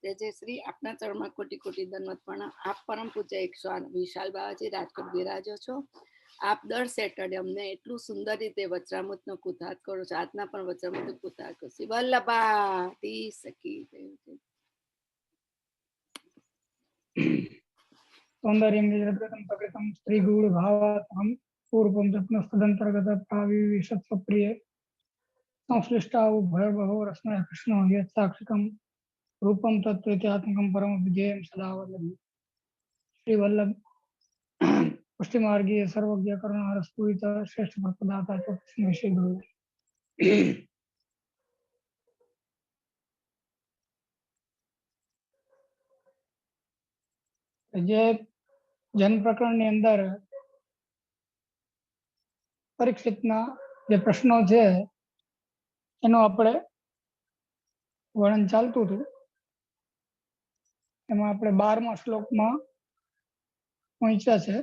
जय श्री अपना चरण में कोटि कोटि दंडवत प्रणाम। आप परम पूज्य 108 विशाल बाबाजी राजकोट बिराजो छो। आप दर सेटरडे अમને એટલું સુંદર રીતે વચરામૃતનો કુતાર્થ કરો છો। આજના પણ વચરામૃતનો કુતાર્થ કરશી વલ્લભા તી સખી सौंदर्यं यद्रतं प्रकृतं स्त्रीगूढभावात्मं पूर्वं रत्नस्तदन्तर्गत प्राविशत्स्वप्रिय संश्लिष्टावु भयर्बहो रश्मयः कृष्णो यत्साक्षिकं रूपं तत्त्वेत्यात्मकं परमविजयं सदा वल्लभे। श्रीवल्लभ पुष्टिमार्गीय सर्वज्ञ करुणारसपूरित श्रेष्ठ प्रदाता चौकस्मि श्री गुरु। જે જન પ્રકરણની અંદર પરીક્ષિતના જે પ્રશ્નો છે એનું આપણે વર્ણન ચાલતું હતું। એમાં આપણે 12મા શ્લોકમાં પહોંચ્યા છે,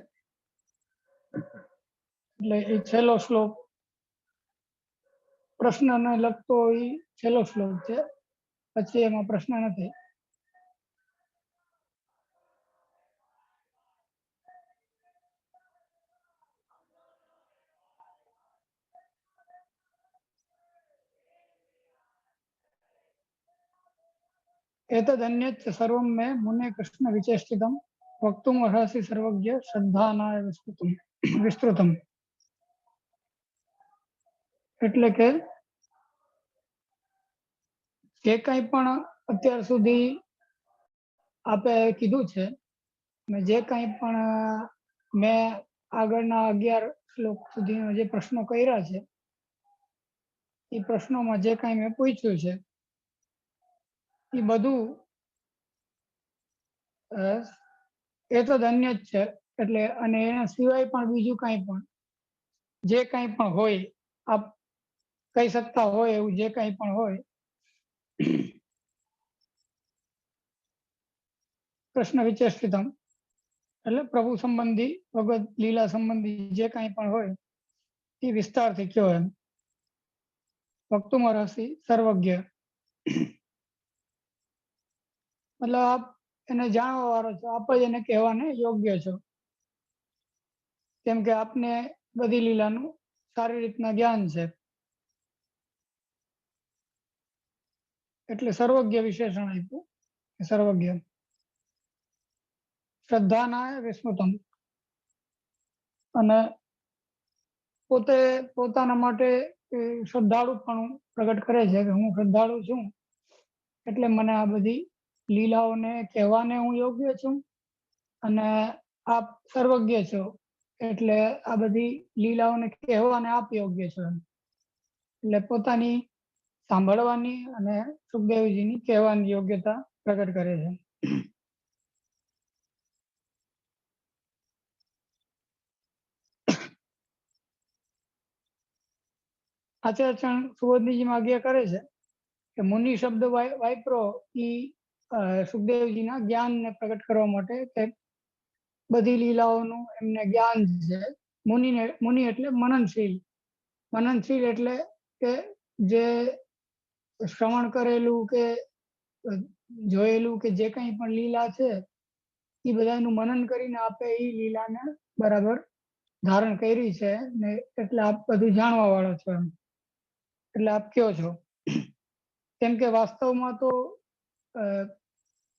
એટલે એ છેલ્લો શ્લોક પ્રશ્નને લગતો એ છેલ્લો શ્લોક છે, પછી એમાં પ્રશ્ન નથી। एतदन्यच्च सर्वं मे मुने कृष्ण विचेष्टितं वक्तुम् अर्हसि सर्वज्ञ श्रद्धानाय विस्तृतम्। એટલે કે જે કંઈ પણ અત્યાર સુધી આપે કીધું છે ને જે કંઈ પણ મેં આગળના 11 શ્લોક સુધીના જે પ્રશ્નો કર્યા છે એ પ્રશ્નોમાં જે કંઈ મેં પૂછ્યું છે એ બધું એ તો ધન્ય જ છે। એટલે અને એના સિવાય પણ બીજું કંઈ પણ જે કંઈ પણ હોય, આપ કહી શકતા હોય એવું જે કંઈ પણ હોય કૃષ્ણ વિચેષ્ટિતમ એટલે પ્રભુ સંબંધી ભગવદ લીલા સંબંધી જે કંઈ પણ હોય એ વિસ્તારથી કયો એમ। વક્તુમર્હસि સર્વજ્ઞ મતલબ આપ એને જાણવા વાળો છો, આપ જ એને કહેવાને યોગ્ય છો, કેમ કે આપને બધી લીલાનું સારી રીતના જ્ઞાન છે, એટલે સર્વજ્ઞ વિશેષણ આપ્યું, સર્વજ્ઞ। શ્રદ્ધાનાય વિસ્મૃતમ અને પોતે પોતાના માટે શ્રદ્ધાળુપણું પ્રગટ કરે છે કે હું શ્રદ્ધાળુ છું એટલે મને આ બધી લીલાઓને કહેવાને હું યોગ્ય છું અને આપ સર્વજ્ઞ છો એટલે આ બધી લીલાઓને કહેવાને આપ યોગ્ય છો, એટલે પોતાની સાંભળવાની અને સુખદેવજીની કહેવાની યોગ્યતા પ્રગટ કરે છે। આચાર્યચરણ સુબોધનીજીમાં આજ્ઞા કરે છે કે મુનિ શબ્દ વાપરો એ સુખદેવજીના જ્ઞાનને પ્રગટ કરવા માટે કે બધી લીલાઓનું એમને જ્ઞાન છે। મુનિ એટલે મનનશીલ, મનનશીલ એટલે કે જે શ્રવણ કરેલું કે જોયેલું કે જે કંઈ પણ લીલા છે એ બધાનું મનન કરીને આપે એ લીલાને બરાબર ધારણ કરી છે ને એટલે આપ બધું જાણવા વાળો છો એમ, એટલે આપ કયો છો। કેમ કે વાસ્તવમાં તો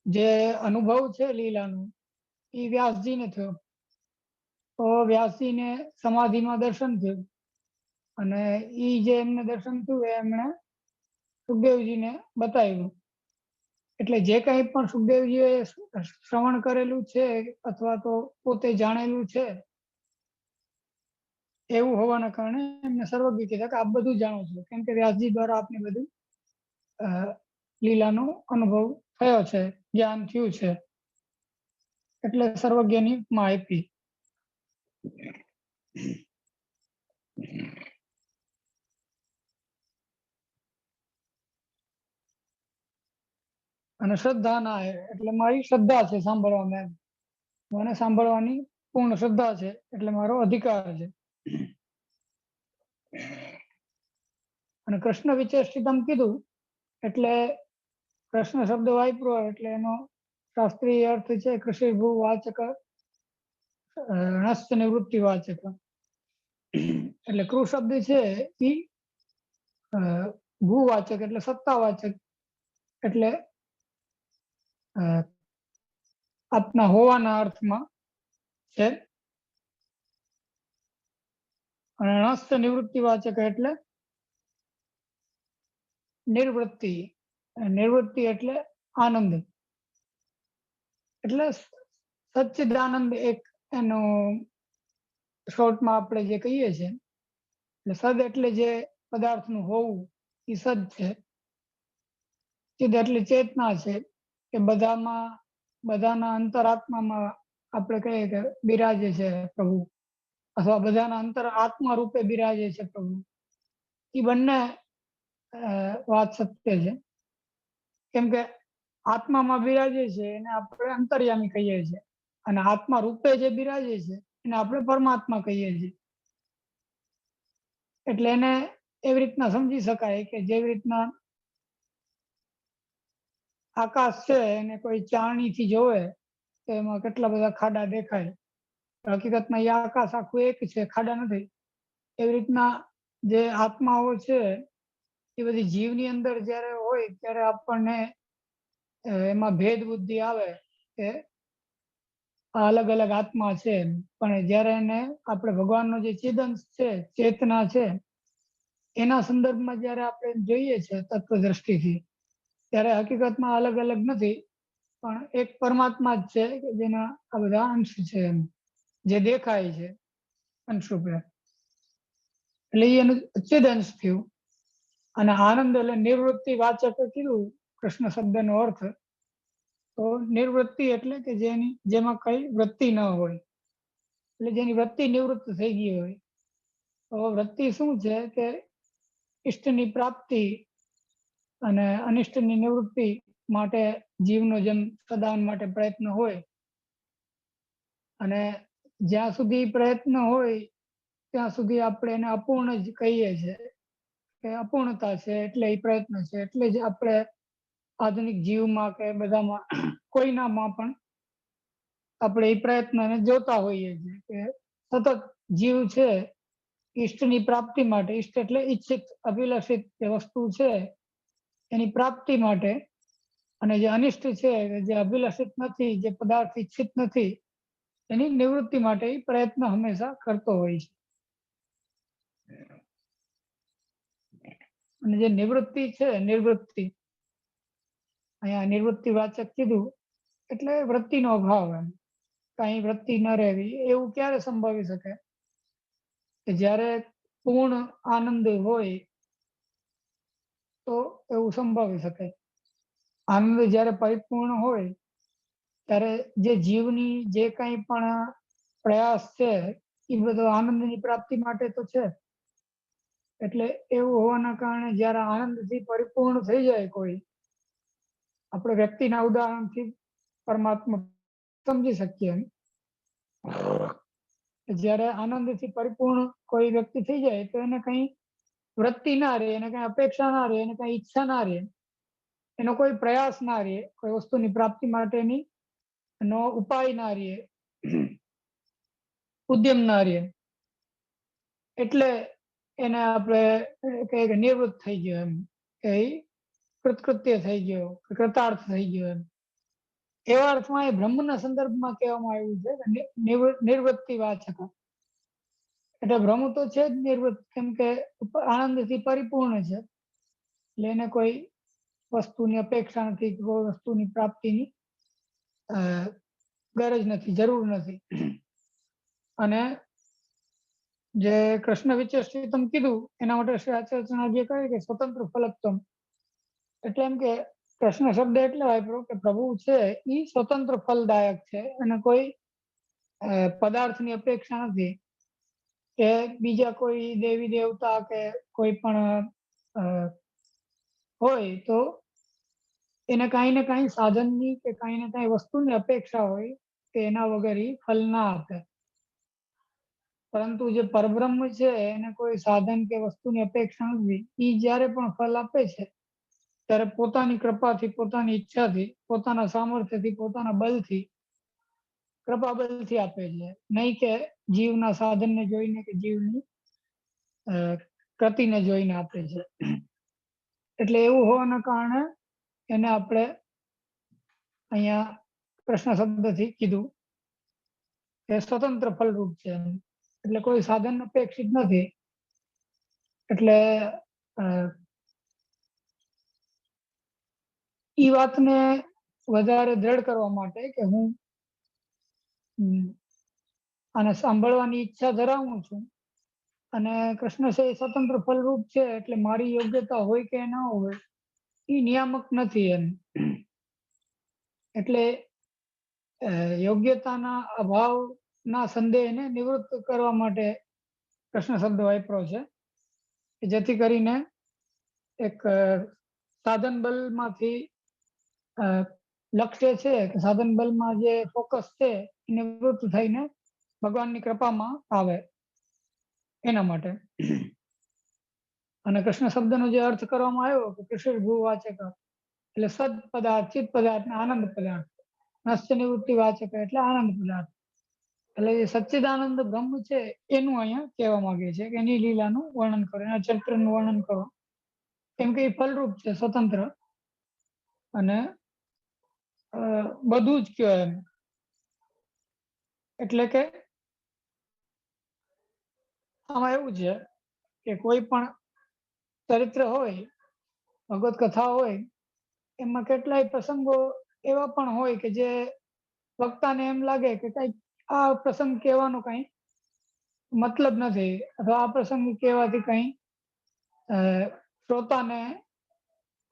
જે અનુભવ છે લીલાનો એ વ્યાસજીને થયો, તો વ્યાસજીને સમાધિમાં દર્શન થયું અને એ જે એમને દર્શન થયું એ એમણે સુખદેવજીને બતાવ્યું, એટલે જે કંઈ પણ સુખદેવજીએ શ્રવણ કરેલું છે અથવા તો પોતે જાણેલું છે એવું હોવાના કારણે એમને સર્વજ્ઞ કીધા કે આપ બધું જાણો છો, કેમ કે વ્યાસજી દ્વારા આપને બધું લીલાનો અનુભવ થયો છે, જ્ઞાન થયું છે, એટલે સર્વજ્ઞની માહિતી। અને શ્રદ્ધા ના એટલે મારી શ્રદ્ધા છે સાંભળવામાં, મને સાંભળવાની પૂર્ણ શ્રદ્ધા છે એટલે મારો અધિકાર છે। અને કૃષ્ણ વિચેષ્ટિતમ કીધું એટલે કૃષ્ણ શબ્દ વાપરો એટલે એનો શાસ્ત્રીય અર્થ છે કૃષિ ભૂ વાચક નસ્ત નિવૃત્તિ વાચક. એટલે કૃ શબ્દ છે એ ભૂવાચક એટલે સત્તાવાચક, એટલે આપના હોવાના અર્થમાં છે. અને નસ્ત નિવૃત્તિ વાચક એટલે નિવૃત્તિ. નિવૃત્તિ એટલે આનંદ. એટલે સચ્ચિદાનંદ એક એનો શોર્ટમાં આપણે જે કહીએ છીએ. એટલે સદ એટલે જે પદાર્થનું હોવું એ સદ છે. ચિદ એટલે ચેતના છે કે બધાના અંતરાત્મામાં આપણે કહીએ કે બિરાજે છે પ્રભુ, અથવા બધાના અંતર આત્મા રૂપે બિરાજે છે પ્રભુ. એ બંને વાત સત્ય છે. કેમ કે આત્મામાં બિરાજે છે એને આપણે અંતર્યામી કહીએ છીએ, અને આત્મા રૂપે જે બિરાજે છે એને આપણે પરમાત્મા કહીએ છીએ. એટલે એને એવી રીતના સમજી શકાય કે જેવી રીતના આકાશ છે એને કોઈ ચારણીથી જોવે તો એમાં કેટલા બધા ખાડા દેખાય. હકીકતમાં એ આકાશ આખું એક છે, ખાડા નથી. એવી રીતના જે આત્માઓ છે એ બધી જીવની અંદર જ્યારે હોય ત્યારે આપણને એમાં ભેદ બુદ્ધિ આવે કે આ અલગ અલગ આત્મા છે. પણ જ્યારે એને આપણે ભગવાનનો જે ચિદંશ છે, ચેતના છે, એના સંદર્ભમાં જ્યારે આપણે જોઈએ છે તત્વ દ્રષ્ટિથી, ત્યારે હકીકતમાં અલગ અલગ નથી, પણ એક પરમાત્મા જ છે કે જેના આ બધા અંશ છે એમ, જે દેખાય છે અંશરૂપે. એટલે એ એનું ચિદંશ થયું. અને આનંદ એટલે નિવૃત્તિ વાચક કીધું કૃષ્ણ શબ્દનો અર્થ. તો નિવૃત્તિ એટલે કે જેમાં કઈ વૃત્તિ ન હોય, એટલે જેની વૃત્તિ નિવૃત્ત થઈ ગઈ હોય. તો વૃત્તિ શું છે કે ઈષ્ટની પ્રાપ્તિ અને અનિષ્ટની નિવૃત્તિ માટે જીવનો જેમ સદાન માટે પ્રયત્ન હોય, અને જ્યાં સુધી પ્રયત્ન હોય ત્યાં સુધી આપણે એને અપૂર્ણ જ કહીએ છીએ કે અપૂર્ણતા છે એટલે એ પ્રયત્ન છે. એટલે જ આપણે આધુનિક જીવમાં કે બધામાં કોઈનામાં પણ આપણે એ પ્રયત્નને જોતા હોઈએ છીએ કે સતત જીવ છે ઈષ્ટની પ્રાપ્તિ માટે, ઈષ્ટ એટલે ઈચ્છિત અભિલષિત જે વસ્તુ છે એની પ્રાપ્તિ માટે, અને જે અનિષ્ટ છે જે અભિલષિત નથી, જે પદાર્થ ઈચ્છિત નથી, એની નિવૃત્તિ માટે એ પ્રયત્ન હંમેશા કરતો હોય છે. અને જે નિવૃત્તિ છે, નિવૃત્તિ, અહીંયા નિવૃત્તિ વાચક કીધું એટલે વૃત્તિનો અભાવ. એમ કઈ વૃત્તિ ન રહેવી એવું ક્યારે સંભવી શકે કે જ્યારે પૂર્ણ આનંદ હોય તો એવું સંભવી શકે. આનંદ જ્યારે પરિપૂર્ણ હોય ત્યારે જે જીવની જે કંઈ પણ પ્રયાસ છે એ બધો આનંદની પ્રાપ્તિ માટે તો છે. એટલે એવું હોવાના કારણે જ્યારે આનંદથી પરિપૂર્ણ થઈ જાય કોઈ, આપણે વ્યક્તિના ઉદાહરણથી પરમાત્મા સમજી શકીએ. જ્યારે આનંદથી પરિપૂર્ણ કોઈ વ્યક્તિ થઈ જાય તો એને કઈ વૃત્તિ ના રહે, એને કઈ અપેક્ષા ના રહે, એને કઈ ઈચ્છા ના રહે, એનો કોઈ પ્રયાસ ના રહે, કોઈ વસ્તુની પ્રાપ્તિ માટેની એનો ઉપાય ના રહે, ઉદ્યમ ના રહે. એટલે એને આપણે કહીએ કે નિવૃત્ત થઈ ગયો, એમ કે કૃતકૃત્ય થઈ ગયો, કૃતાર્થ થઈ ગયો. એમ એવા અર્થમાં એ બ્રહ્મના સંદર્ભમાં કહેવામાં આવ્યું છે કે નિવૃત્તિ વાચક. એટલે બ્રહ્મ તો છે જ નિવૃત્ત, કેમ કે આનંદથી પરિપૂર્ણ છે. એટલે એને કોઈ વસ્તુની અપેક્ષા નથી, કોઈ વસ્તુની પ્રાપ્તિની ગરજ નથી, જરૂર નથી. અને જે કૃષ્ણ વિચેષ્ટિતમ કીધું એના માટે શ્રી આચાર્ય કહે કે સ્વતંત્ર ફલકત્વમ. એટલે એમ કે કૃષ્ણ શબ્દ એટલે વાપરો કે પ્રભુ છે એ સ્વતંત્ર ફલદાયક છે, અને કોઈ પદાર્થની અપેક્ષા નથી કે બીજા કોઈ દેવી દેવતા કે કોઈ પણ હોય તો એને કાંઈ ને કાંઈ સાધનની કે કાંઈ ને કાંઈ વસ્તુની અપેક્ષા હોય કે એના વગર એ ફલ ના આપે. પરંતુ જે પરબ્રહ્મ છે એને કોઈ સાધન કે વસ્તુની અપેક્ષા નથી. એ જ્યારે પણ ફલ આપે છે ત્યારે પોતાની કૃપાથી, પોતાની ઈચ્છાથી, પોતાના સામર્થ્યથી, પોતાના બલથી, કૃપા બલથી આપે છે, નહીં કે જીવના સાધનને જોઈને કે જીવની ગતિને જોઈને આપે છે. એટલે એવું હોવાના કારણે એને આપણે અહીંયા પ્રશ્ન શબ્દથી કીધું કે સ્વતંત્ર ફલરૂપ છે એમ. એટલે કોઈ સાધન અપેક્ષિત નથી. એટલે ઈ વાતને વધારે દ્રઢ કરવા માટે કે હું આને સાંભળવાની ઈચ્છા ધરાવું છું અને કૃષ્ણ છે એ સ્વતંત્ર ફલરૂપ છે, એટલે મારી યોગ્યતા હોય કે ના હોય એ નિયામક નથી એમ. એટલે યોગ્યતાના અભાવના સંદેહને નિવૃત્ત કરવા માટે કૃષ્ણ શબ્દ વાપર્યો છે કે જેથી કરીને એક સાધન બલમાંથી લક્ષ્ય છે કે સાધન બલમાં જે ફોકસ છે એ નિવૃત્ત થઈને ભગવાનની કૃપામાં આવે એના માટે. અને કૃષ્ણ શબ્દનો જે અર્થ કરવામાં આવ્યો કે કૃષ્ણ ભૂવાચક, એટલે સદ પદાર્થ, ચિત્ત પદાર્થ, આનંદ પદાર્થ. નશ્ય નિવૃત્તિ વાચક એટલે આનંદ પદાર્થ. એટલે જે સચ્ચિદાનંદ બ્રહ્મ છે એનું અહીંયા કહેવા માંગે છે કે એની લીલાનું વર્ણન કરો, એના ચરિત્રનું વર્ણન કરો. કેમ કે એ ફલરૂપ છે, સ્વતંત્ર, અને બધું જ કયો એમ. એટલે કે આમાં એવું છે કે કોઈ પણ ચરિત્ર હોય, ભગવત કથા હોય, એમાં કેટલાય પ્રસંગો એવા પણ હોય કે જે વક્તાને એમ લાગે કે કઈ આ પ્રસંગ કહેવાનો કઈ મતલબ નથી, અથવા આ પ્રસંગ કહેવાથી કઈ શ્રોતાને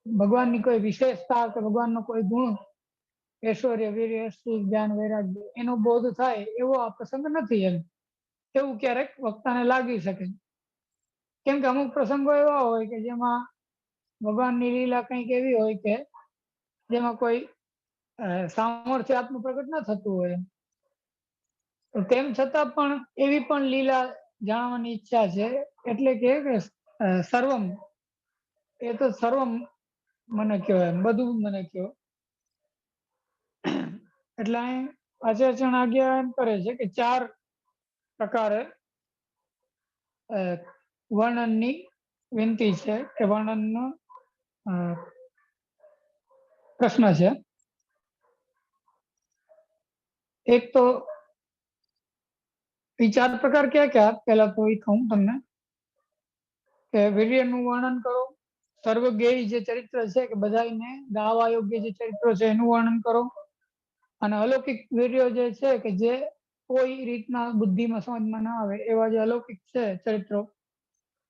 ભગવાનની કોઈ વિશેષતા કે ભગવાનનો કોઈ ગુણ, ઐશ્વર્ય, વીર્ય, શ્રી, જ્ઞાન, વૈરાગ્ય એનો બોધ થાય એવો આ પ્રસંગ નથી એમ. એવું ક્યારેક વક્તાને લાગી શકે. કેમ કે અમુક પ્રસંગો એવા હોય કે જેમાં ભગવાનની લીલા કંઈક એવી હોય કે જેમાં કોઈ સામર્થ્ય આત્મ પ્રગટ ન થતું હોય. તો તેમ છતાં પણ એવી પણ લીલા જાણવાની ઈચ્છા છે. એટલે કે સર્વમ, એ તો સર્વમ મને કયો એમ, બધું મને કયો. એટલે અહીં આચાર્ય આજ્ઞા એમ કરે છે કે 4 પ્રકારે વર્ણનની વિનંતી છે કે વર્ણનનો પ્રશ્ન છે. એક તો એ 4 પ્રકાર ક્યાં ક્યાં, પહેલા તો એ કહું તમને કે વીર્યનું વર્ણન કરો, સર્વજ્ઞેય જે ચરિત્ર છે કે બધાને ગાવા યોગ્ય જે ચરિત્રો છે એનું વર્ણન કરો, અને અલૌકિક વીર્યો જે છે કે જે કોઈ રીતના બુદ્ધિમાં સમજમાં ના આવે એવા જે અલૌકિક છે ચરિત્રો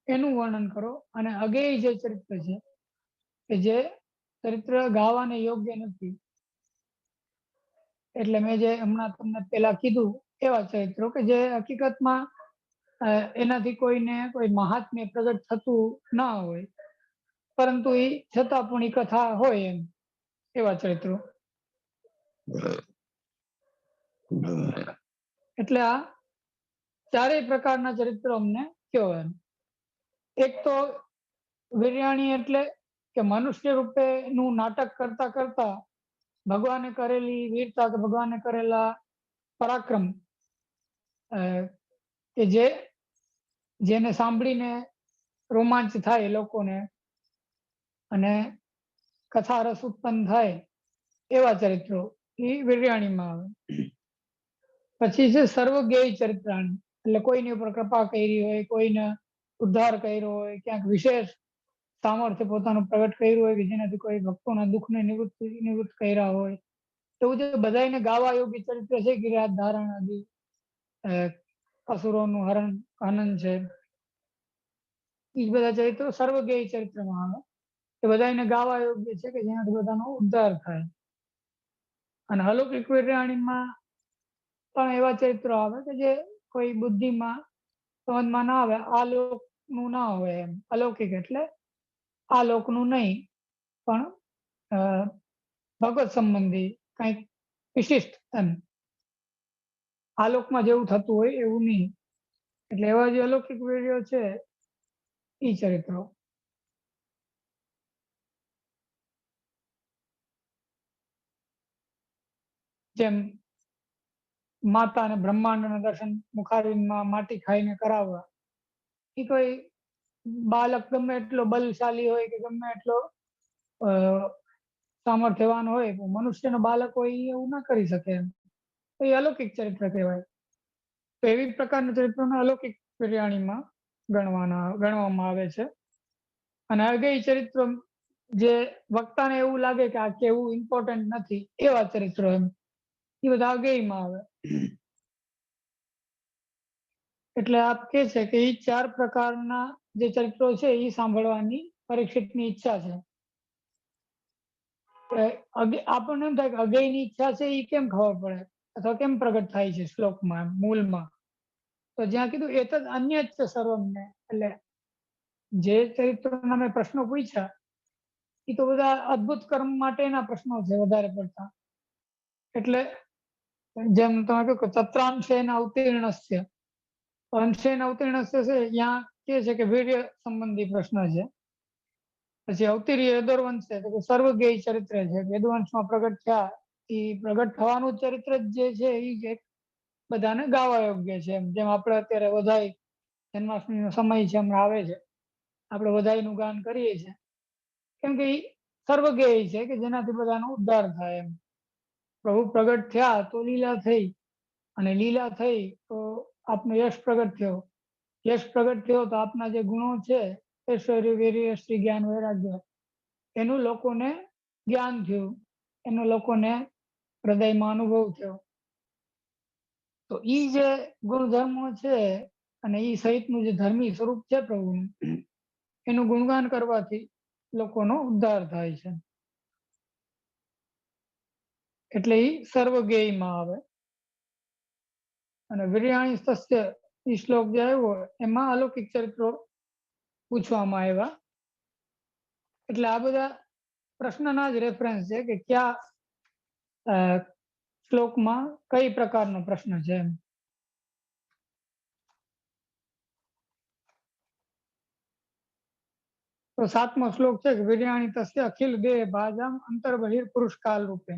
એનું વર્ણન કરો, અને અગેય જે ચરિત્ર છે કે જે ચરિત્ર ગાવાને યોગ્ય નથી, એટલે મેં જે હમણાં તમને પેલા કીધું એવા ચરિત્રો કે જે હકીકતમાં એનાથી કોઈને કોઈ મહાત્મ્ય પ્રગટ થતું ના હોય, પરંતુ એ છતાં પણ એ કથા હોય એમ, એવા ચરિત્રો. એટલે આ 4 પ્રકારના ચરિત્રો અમને કયો એમ. એક તો વીર્યાણી, એટલે કે મનુષ્ય રૂપે નું નાટક કરતા કરતા ભગવાને કરેલી વીરતા કે ભગવાને કરેલા પરાક્રમ કે જેને સાંભળીને રોમાંચ થાય લોકોને અને કથા રસ ઉત્પન્ન થાય એવા ચરિત્રો એ વીર્યાણીમાં આવે. પછી છે સર્વજ્ઞેય ચરિત્રાણી, એટલે કોઈની ઉપર કૃપા કરી હોય, કોઈને ઉદ્ધાર કર્યો હોય, ક્યાંક વિશેષ સામર્થ્ય પોતાનું પ્રગટ કર્યું હોય કે જેનાથી કોઈ ભક્તોના દુઃખને નિવૃત્ત કર્યા હોય. એવું જે બધાને ગાવા યોગ્ય ચરિત્ર છે, ગિરિરાજ ધારણ આદિ, અસુરોનું હરણ આનંદ છે, એ બધા ચરિત્રો સર્વજ્ઞેય ચરિત્રમાં આવે, એ બધાને ગાવા યોગ્ય છે કે જેનાથી બધાનો ઉદ્ધાર થાય. અને અલૌકિક વીર્યાણીમાં પણ એવા ચરિત્રો આવે કે જે કોઈ બુદ્ધિમાં સમજમાં ના આવે, આ લોકનું ના હોય એમ. અલૌકિક એટલે આ લોકનું નહીં, પણ ભગવત સંબંધી કંઈક વિશિષ્ટ એમ, આ લોકમાં જેવું થતું હોય એવું નહીં. એટલે એવા જે અલૌકિક વીર્યો છે એ ચરિત્રો. જેમ માતા અને બ્રહ્માંડના દર્શન મુખારવિંદમાં માટી ખાઈને કરાવવા, એ કોઈ બાળક ગમે એટલો બલશાલી હોય કે ગમે એટલો અ, સામર્થ્યવાન હોય, પણ મનુષ્યનો બાળક હોય એ એવું ના કરી શકે એમ. તો એ અલૌકિક ચરિત્ર કહેવાય. તો એવી પ્રકારના ચરિત્રોને અલૌકિક વીર્યાણીમાં ગણવામાં આવે છે. અને અગેય ચરિત્રો જે વક્તાને એવું લાગે કે આ કેવું ઇમ્પોર્ટન્ટ નથી એવા ચરિત્રો એમ, એ બધા અગેયમાં આવે. એટલે આપ કે છે કે એ 4 પ્રકારના જે ચરિત્રો છે એ સાંભળવાની પરીક્ષિતની ઈચ્છા છે. આપણને એમ થાય કે અગેયની ઈચ્છા છે એ કેમ ખબર પડે અથવા કેમ પ્રગટ થાય છે શ્લોકમાં, મૂળમાં. તો જ્યાં કીધું એત જ અન્ય જ સર્વમને, એટલે જે ચરિત્રોના મેં પ્રશ્નો પૂછ્યા એ તો બધા અદ્ભુત કર્મ માટેના પ્રશ્નો છે વધારે પડતા. એટલે જેમ તમે કહ્યું કે તત્રાંશેન અવતીર્ણસ્ય, અંશેન અવતીર્ણસ્ય છે ત્યાં કે છે કે વીર્ય સંબંધી પ્રશ્ન છે. પછી અવતીર્ય યદુર્વંશ છે કે સર્વજ્ઞેય ચરિત્ર છે, યદુવંશમાં પ્રગટ થયા એ પ્રગટ થવાનું ચરિત્ર જે છે એ એક બધાને ગાવા યોગ્ય છે. જેમ આપણે અત્યારે વધાઈ જન્માષ્ટમીનો સમય છે હમણાં આવે છે, આપણે વધાઈનું ગાન કરીએ છીએ, કેમ કે એ સર્વજ્ઞેય છે કે જેનાથી બધાનો ઉદ્ધાર થાય એમ. પ્રભુ પ્રગટ થયા તો લીલા થઈ, અને લીલા થઈ તો આપનો યશ પ્રગટ થયો, યશ પ્રગટ થયો તો આપના જે ગુણો છે ઐશ્વર્ય, વીર્ય, શ્રી, જ્ઞાન, વૈરાગ્ય, એનું લોકોને જ્ઞાન થયું, એનો લોકોને હૃદયમાં અનુભવ થયો. તો ઈ જે ગુણધર્મો છે અને ઈ સહિતનું જે ધર્મી સ્વરૂપ છે પ્રભુનું, એનું ગુણગાન કરવાથી લોકોનો ઉદ્ધાર થાય છે. એટલે ઈ સર્વજ્ઞેયમાં આવે. અને વીર્યાણી તસ્ય ઈ શ્લોક જે આવ્યો એમાં અલૌકિક ચરિત્રો પૂછવામાં આવ્યા. એટલે આ બધા પ્રશ્નના જ રેફરન્સ છે કે કયા શ્લોકમાં કઈ પ્રકારનો પ્રશ્ન છે એમ. તો 7મો શ્લોક છે કે વીર્યાણી તસ્ય અખિલ દેહ ભાજામ અંતર બહિર પુરુષ કાલ રૂપે.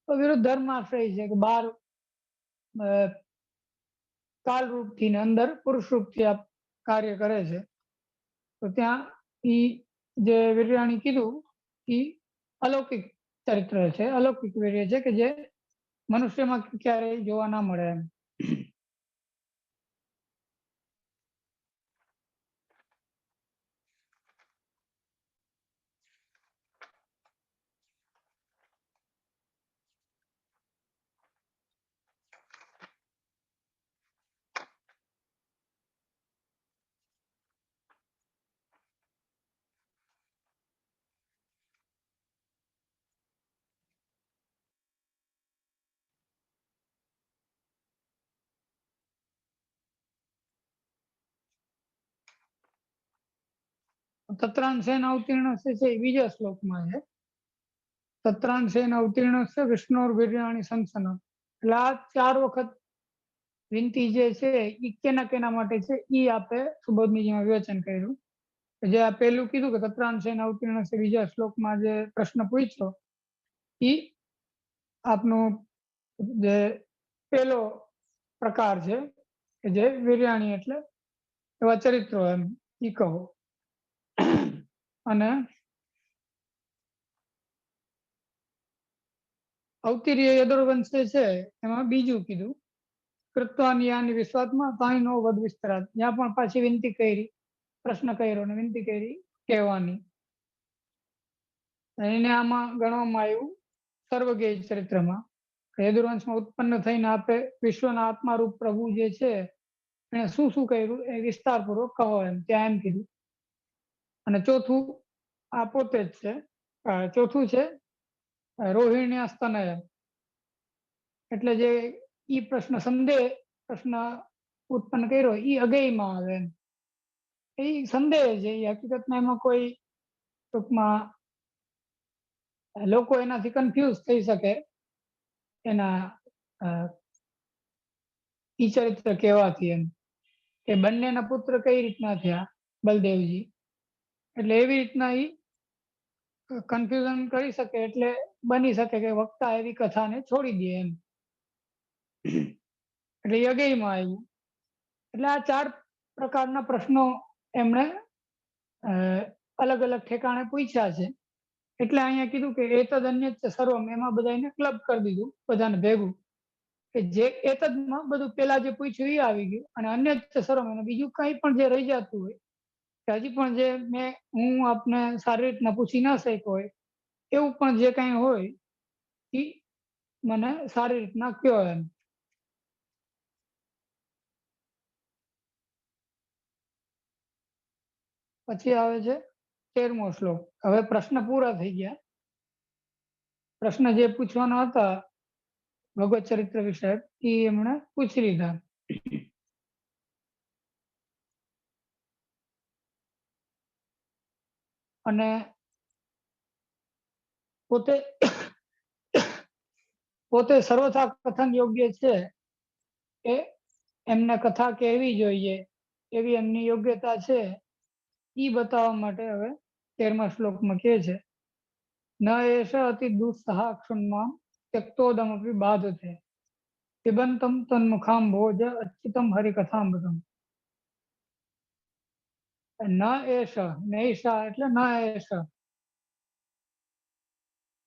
તો વિરુદ્ધ ધર્માશ્રય છે કે બહાર કાલ રૂપથી ને અંદર પુરુષ રૂપથી આ કાર્ય કરે છે. તો ત્યાં ઈ જે વીર્યાણી કીધું ઈ અલૌકિક ચરિત્ર છે, અલૌકિક વીર્ય છે કે જે મનુષ્યમાં ક્યારેય જોવા ના મળે એમ. તત્રાંશેન અવતીર્ણસ્ય છે એ બીજા શ્લોકમાં છે. તત્રાંશેન અવતીર્ણસ્ય વિષ્ણુર્વીર્યાણી સંસન. એટલે આ 4 વખત વિનંતી જે છે એ કેના માટે છે એ આપે સુબોધનીજીમાં વિવેચન કર્યું. જે આ પહેલું કીધું કે તત્રાંશેન અવતીર્ણસ્ય, બીજા શ્લોકમાં જે પ્રશ્ન પૂછ્યો એ આપનો જે પહેલો પ્રકાર છે કે જે વીર્યાણી એટલે એવા ચરિત્રો એમ ઈ કહો. અને અવતીર્ય યદુર્વંશ છે એમાં બીજું કીધું કૃત્વાની વિશ્વાસમાં તાઈનો વદ વિસ્તરાત. ત્યાં પણ પાછી વિનંતી કરી, પ્રશ્ન કર્યો અને વિનંતી કરી કહેવાની. એને આમાં ગણવામાં આવ્યું સર્વજ્ઞેય ચરિત્રમાં. યદુર્વંશમાં ઉત્પન્ન થઈને આપે વિશ્વના આત્મારૂપ પ્રભુ જે છે એને શું શું કર્યું એ વિસ્તારપૂર્વક કહો એમ ત્યાં એમ કીધું. અને ચોથું આ પોતે જ છે. ચોથું છે રોહિણી સ્તનય. એટલે જે ઈ પ્રશ્ન પ્રશ્ન ઉત્પન્ન કર્યો ઈ અગેયમાં આવે એમ. એ સંદેહ છે, એ હકીકતમાં એમાં કોઈ ટૂંકમાં લોકો એનાથી કન્ફ્યુઝ થઈ શકે એના ઈ ચરિત્ર કહેવાથી એમ, કે બંનેના પુત્ર કઈ રીતના થયા બલદેવજી, એટલે એવી રીતના ઈ કન્ફ્યુઝન કરી શકે, એટલે બની શકે કે વક્તા એવી કથાને છોડી દે એમ. એટલે યજ્ઞમાં આવ્યું. એટલે આ 4 પ્રકારના પ્રશ્નો એમણે અલગ અલગ ઠેકાણે પૂછ્યા છે. એટલે અહીંયા કીધું કે એતદ અન્યત સર્વમ, એમાં બધાને ક્લબ કરી દીધું, બધાને ભેગું, કે જે એતદમાં બધું પેલા જે પૂછ્યું એ આવી ગયું, અને અન્યત સર્વમ અને બીજું કંઈ પણ જે રહી જતું હોય, કે હજી પણ જે હું આપને સારી રીતના પૂછી ના શક્યો હોય, એવું પણ જે કંઈ હોય એ મને સારી રીતના કયો એમ. પછી આવે છે 13મો શ્લોક. હવે પ્રશ્ન પૂરા થઈ ગયા. પ્રશ્ન જે પૂછવાના હતા ભગવત ચરિત્ર વિષયક એ એમણે પૂછી લીધા. અને પોતે સર્વથા કથન યોગ્ય છે કે એમને કથા કહેવી જોઈએ એવી એમની યોગ્યતા છે, એ બતાવવા માટે હવે 13મા શ્લોકમાં કહે છે, ન એષ અતિ દુસ્સહ ક્ષુન્મામ ત્યક્તોદમપી બાધતે પિબંતમ તન્મુખામ ભોજ અચ્યુતમ હરિકથામૃતમ. ન એષ, નૈષા એટલે ન એષ,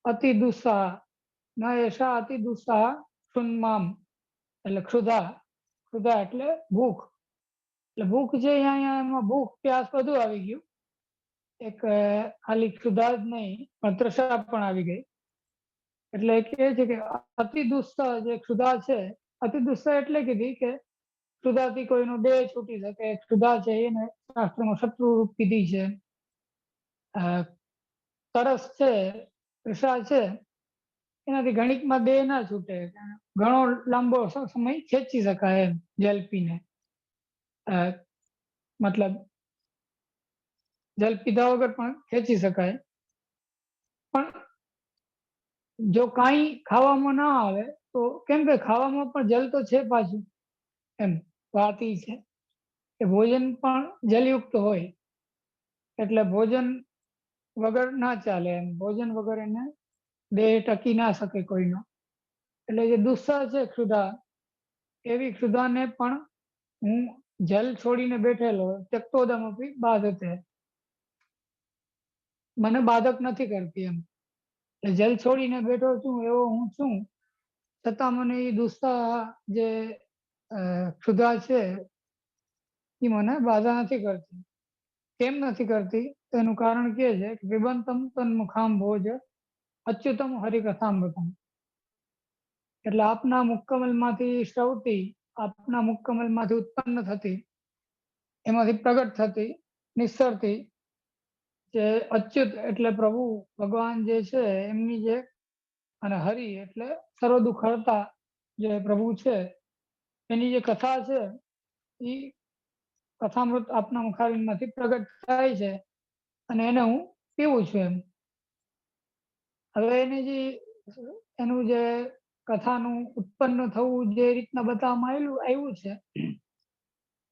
અતિ દુસ્સાહ, ન એષા અતિ દુસ્સાહ ક્ષુન્મામ એટલે ક્ષુધા, ક્ષુધા એટલે ભૂખ. એટલે ભૂખ છે અહીંયા, એમાં ભૂખ પ્યાસ બધું આવી ગયું. એક ખાલી ક્ષુધા જ નહીં પણ તૃષા પણ આવી ગઈ. એટલે એ કહે છે કે અતિ દુસ્સહ જે ક્ષુધા છે, અતિ દુસ્સહ એટલે કીધી કે ક્ષુધાથી કોઈનો દેહ છૂટી શકે. ક્ષુધા છે એને શાસ્ત્રમાં શત્રુ રૂપ કીધી છે. તરસ છે, તૃષા છે, એનાથી ઘણીકમાં દેહ ના છૂટે, ઘણો લાંબો સમય ખેંચી શકાય એમ જલ પીને. મતલબ જલ પીધા વગર પણ ખેંચી શકાય. પણ જો કાંઈ ખાવામાં ના આવે તો, કેમ કે ખાવામાં પણ જલ તો છે પાછું, એમ વાત ઈ છે કે ભોજન પણ જલયુક્ત હોય, એટલે ભોજન વગર ના ચાલે એમ. ભોજન વગર એને દેહ ટકી ના શકે કોઈનો. એટલે જે દુસ્સહ છે ક્ષુધા, એવી ક્ષુધાને પણ હું જલ છોડીને બેઠેલો ત્યક્તોદમપી બાધતે, મને બાધક નથી કરતી એમ. એટલે જલ છોડીને બેઠો છું એવો હું છું, છતાં મને એ દુસ્સહ જે ક્ષુધા છે એ મને બાધા નથી કરતી. કેમ નથી કરતી તેનું કારણ કે છે કે વિબંતમ તન્મુખામ ભોજ અચ્યુતમ હરિકથામૃતમ. એટલે આપના મુખકમલમાંથી શ્રવતી, આપના મુખકમલમાંથી ઉત્પન્ન થતી, એમાંથી પ્રગટ થતી, નિસ્સરતી જે અચ્યુત એટલે પ્રભુ ભગવાન જે છે એમની જે, અને હરિ એટલે સર્વ દુઃખ હરતા જે પ્રભુ છે એની જે કથા છે એ કથામૃત આપના મુખારવિંદમાંથી પ્રગટ થાય છે, અને એને હું પીવું છું એમ. હવે એનું જે કથાનું ઉત્પન્ન થવું જે રીતના બતાવવામાં આવ્યું છે,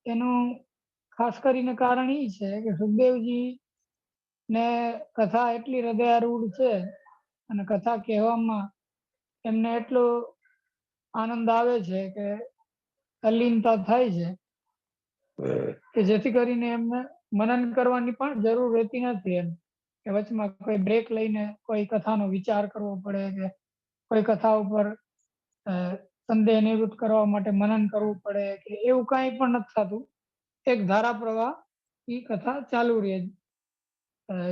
એનું ખાસ કરીને કારણ એ છે કે સુખદેવજી ને કથા એટલી હૃદયારૂઢ છે, અને કથા કહેવામાં એમને એટલો આનંદ આવે છે કે તલ્લીનતા થાય છે, કે જેથી કરીને એમને મનન કરવાની પણ જરૂર રહેતી નથી એમ. કે વચમાં કોઈ બ્રેક લઈને કોઈ કથાનો વિચાર કરવો પડે, કે કોઈ કથા ઉપર સંદેહ નિવૃત્ત કરવા માટે મનન કરવું પડે, કે એવું કાંઈ પણ નથી થતું. એક ધારા પ્રવાહ એ કથા ચાલુ રહે,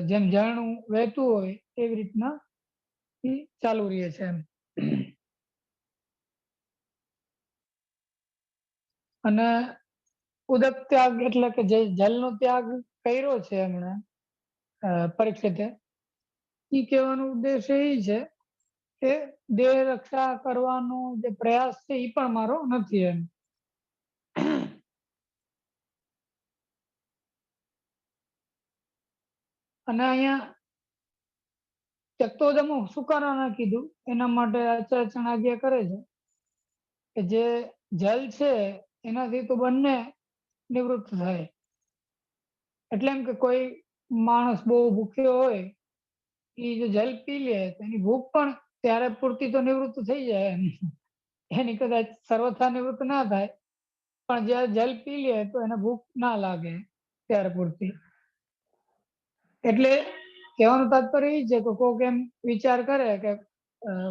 જેમ ઝરણું વહેતું હોય એવી રીતના એ ચાલુ રહે છે એમ. અને ઉદક ત્યાગ એટલે કે જે જલનો ત્યાગ કર્યો છે એમણે પરીક્ષિતે, એ કહેવાનો ઉદ્દેશ એ છે કે દેહ રક્ષા કરવાનો જે પ્રયાસ છે એ પણ મારો નથી એમ. અને અહીંયા ત્યક્તોદમ શું કારણે કીધું એના માટે આચાર્ય આજ્ઞા કરે છે કે જે જલ છે એનાથી તો બંને નિવૃત્ત થાય. એટલે એમ કે કોઈ માણસ બહુ ભૂખ્યો હોય એ જો જલ પી લે તો એની ભૂખ પણ ત્યારે પૂરતી તો નિવૃત્ત થઈ જાય એમ. એની કદાચ સર્વથા નિવૃત્ત ના થાય, પણ જ્યારે જલ પી લે તો એને ભૂખ ના લાગે ત્યારે પૂરતી. એટલે કહેવાનું તાત્પર્ય એ છે કે કોક એમ વિચાર કરે કે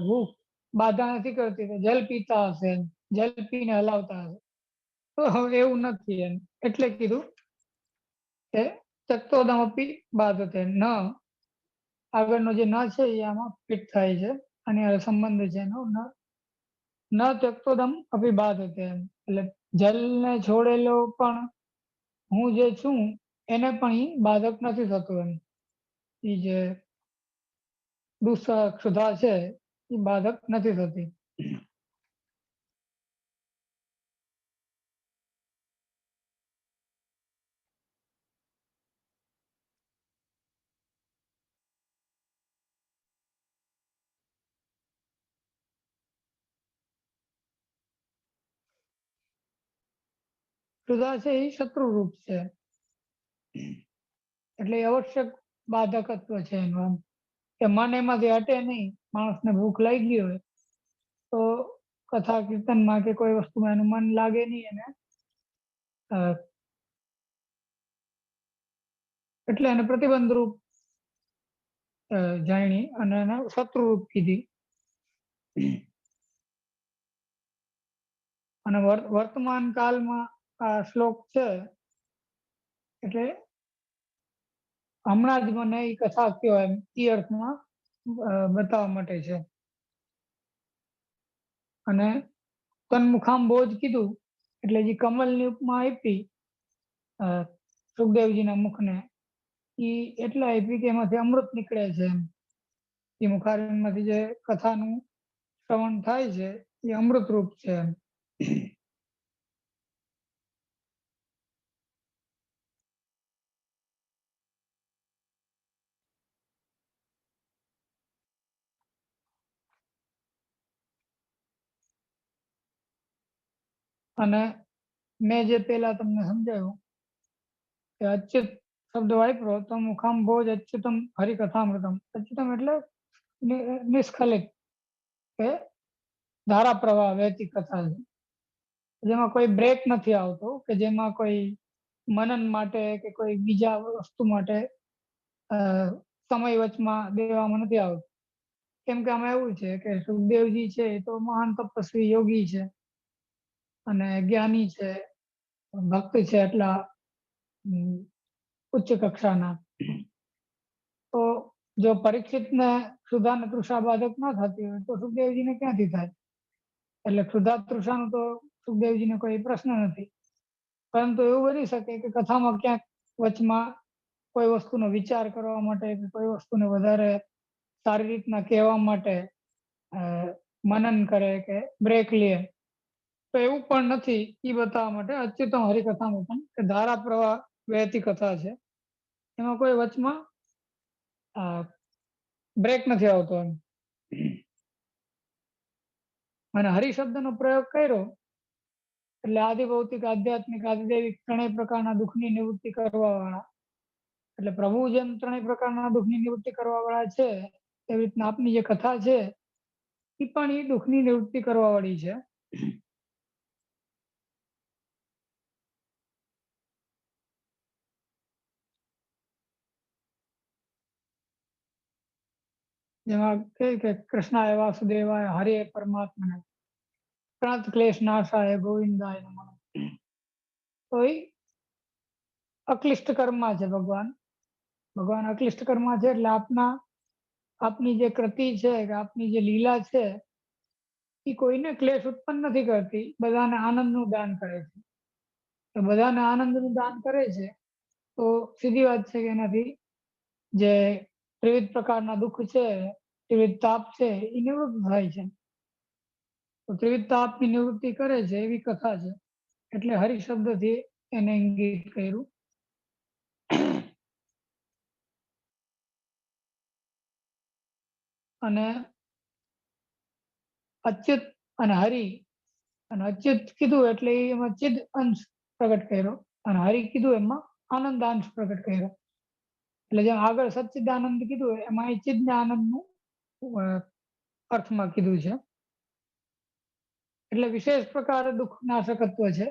ભૂખ બાધા નથી કરતી તો જલ પીતા હશે, જલ પીને હલાવતા હશે, તો હવે એવું નથી એમ. એટલે કીધું કે તત્વોદમપી બાધતે ન, આગળનો જે ન છે એ આમાં ફિટ થાય છે અને આ સંબંધ છે એનો ન તત્વોદમ અપી બાધતે એમ. એટલે જલને છોડેલો પણ હું જે છું એને પણ ઈ બાધક નથી થતું એમ. એ જે ક્ષુધા છે એ બાધક નથી થતી. ક્ષુધા છે એ શત્રુરૂપ છે, એટલે એ આવશ્યક બાધકત્વ છે એનું એમ. કે મન એમાંથી હટે નહીં, માણસને ભૂખ લાગી હોય તો કથા કીર્તનમાં કે કોઈ વસ્તુમાં એનું મન લાગે નહીં એને, એટલે એને પ્રતિબંધ રૂપ જાણી અને એને શત્રુરૂપ કીધી. અને વર્તમાન કાળમાં આ શ્લોક છે એટલે હમણાં જ મને એ કથા કયો એમ એ અર્થમાં બતાવવા માટે છે. અને તન્મુખાંબોજ કીધું એટલે જે કમલની ઉપમા આપી સુખદેવજીના મુખને, એ એટલે આપી કે એમાંથી અમૃત નીકળે છે એમ. એ મુખારવિંદમાંથી જે કથાનું શ્રવણ થાય છે એ અમૃત રૂપ છે એમ. અને મેં જે પેલા તમને સમજાવ્યું કે અચ્યુત શબ્દ વાપરો તો મુખાંબોજ અચ્યુતમ હરિકથામૃતમ. અચ્યુતમ એટલે નિષ્ખલિત કે ધારા પ્રવાહ વહેતી કથા છે, જેમાં કોઈ બ્રેક નથી આવતો, કે જેમાં કોઈ મનન માટે કે કોઈ બીજા વસ્તુ માટે સમય વચમાં દેવામાં નથી આવતો. કેમ કે આમાં એવું છે કે સુખદેવજી છે એ તો મહાન તપસ્વી યોગી છે અને જ્ઞાની છે, ભક્ત છે એટલા ઉચ્ચ કક્ષાના. તો જો પરીક્ષિતને ક્ષુધા ને તૃષા બાધક ના થતી હોય તો સુખદેવજીને ક્યાંથી થાય? એટલે ક્ષુધા તૃષાનો તો સુખદેવજીને કોઈ પ્રશ્ન નથી. પરંતુ એવું બની શકે કે કથામાં ક્યાંક વચમાં કોઈ વસ્તુનો વિચાર કરવા માટે કે કોઈ વસ્તુને વધારે સારી રીતના કહેવા માટે મનન કરે કે બ્રેક લે, તો એવું પણ નથી. એ બતાવવા માટે અચ્યુતમ હરિકથામાં પણ કે ધારા પ્રવાહ વહેતી કથા છે, એમાં કોઈ વચમાં બ્રેક નથી આવતો એમ. અને હરિ શબ્દનો પ્રયોગ કર્યો એટલે આદિભૌતિક, આધ્યાત્મિક, આદિદૈવિક ત્રણેય પ્રકારના દુઃખની નિવૃત્તિ કરવા વાળા. એટલે પ્રભુ જેમ ત્રણેય પ્રકારના દુઃખની નિવૃત્તિ કરવા વાળા છે, એવી રીતના આપની જે કથા છે એ પણ એ દુઃખની નિવૃત્તિ કરવા વાળી છે. જેમાં કે કૃષ્ણાય વાસુદેવાય હરે પરમાત્માને પ્રાંત ક્લેશ નાશાય ગોવિંદાય નમઃ. તો એ અક્લિષ્ટ કર્મા છે ભગવાન. ભગવાન અક્લિષ્ટ કર્મા છે એટલે આપની જે કૃતિ છે કે આપની જે લીલા છે એ કોઈને ક્લેશ ઉત્પન્ન નથી કરતી, બધાને આનંદનું દાન કરે છે. તો બધાને આનંદનું દાન કરે છે તો સીધી વાત છે કે એનાથી જે વિવિધ પ્રકારના દુઃખ છે, વિવિધ તાપ છે એ નિવૃત્ત થાય છે. તો ત્રિવિધ તાપની નિવૃત્તિ કરે છે એવી કથા છે, એટલે હરિ શબ્દથી એને ઇંગિત કર્યું. અને અચ્યુત અને હરિ, અને અચ્યુત કીધું એટલે એમાં ચિદ અંશ પ્રગટ કર્યો, અને હરિ કીધું એમાં આનંદ અંશ પ્રગટ કર્યો. એટલે જેમ આગળ સચ્ચિદાનંદ કીધું એમાં અહીં ચિદનાનંદનું અર્થમાં કીધું છે. એટલે વિશેષ પ્રકારે દુઃખનાશકત્વ છે.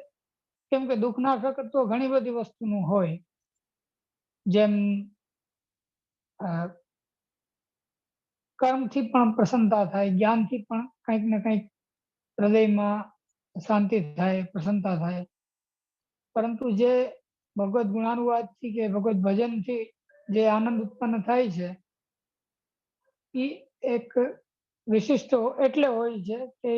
કેમ કે દુઃખનાશકત્વ ઘણી બધી વસ્તુનું હોય. જેમ કર્મથી પણ પ્રસન્નતા થાય, જ્ઞાનથી પણ કંઈક ને કંઈક હૃદયમાં શાંતિ થાય, પ્રસન્નતા થાય. પરંતુ જે ભગવદ્ ગુણાનુવાદથી કે ભગવદ્ ભજનથી જે આનંદ ઉત્પન્ન થાય છે એ એક વિશિષ્ટ એટલે હોય છે કે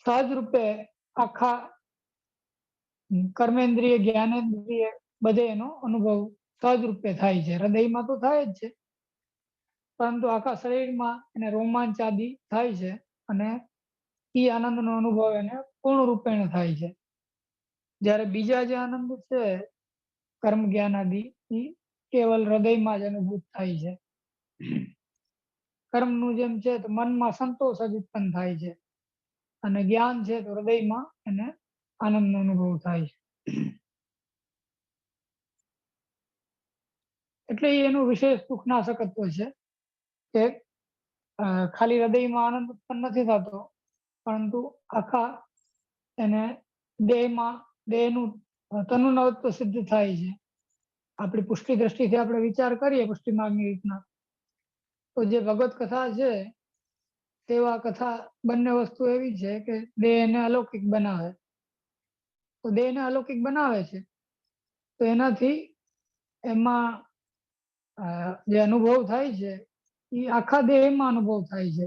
સહજ રૂપે આખા કર્મેન્દ્રિય, જ્ઞાનેન્દ્રિય બધે એનો અનુભવ સહજ રૂપે થાય છે. હૃદયમાં તો થાય જ છે, પરંતુ આખા શરીરમાં એને રોમાંચ આદિ થાય છે અને એ આનંદનો અનુભવ એને પૂર્ણ રૂપેણ થાય છે. જ્યારે બીજા જે આનંદ છે કર્મ જ્ઞાન આદિ એ કેવલ હૃદયમાં જ અનુભૂત થાય છે. કર્મનું જેમ છે તો મનમાં સંતોષ જ ઉત્પન્ન થાય છે અને જ્ઞાન છે તો હૃદયમાં એને આનંદનો અનુભવ થાય છે. એટલે એનું વિશેષ દુઃખનાશકત્વ છે કે ખાલી હૃદયમાં આનંદ ઉત્પન્ન નથી થતો, પરંતુ આખા એને દેહનું તનુનવત્વ સિદ્ધ થાય છે. આપણી પુષ્ટિ દ્રષ્ટિથી આપણે વિચાર કરીએ પુષ્ટિ માર્ગની રીતના, તો જે ભગવત કથા છે સેવા કથા બંને વસ્તુ એવી છે કે દેહને અલૌકિક બનાવે. તો દેહને અલૌકિક બનાવે છે તો એનાથી એમાં જે અનુભવ થાય છે એ આખા દેહમાં અનુભવ થાય છે,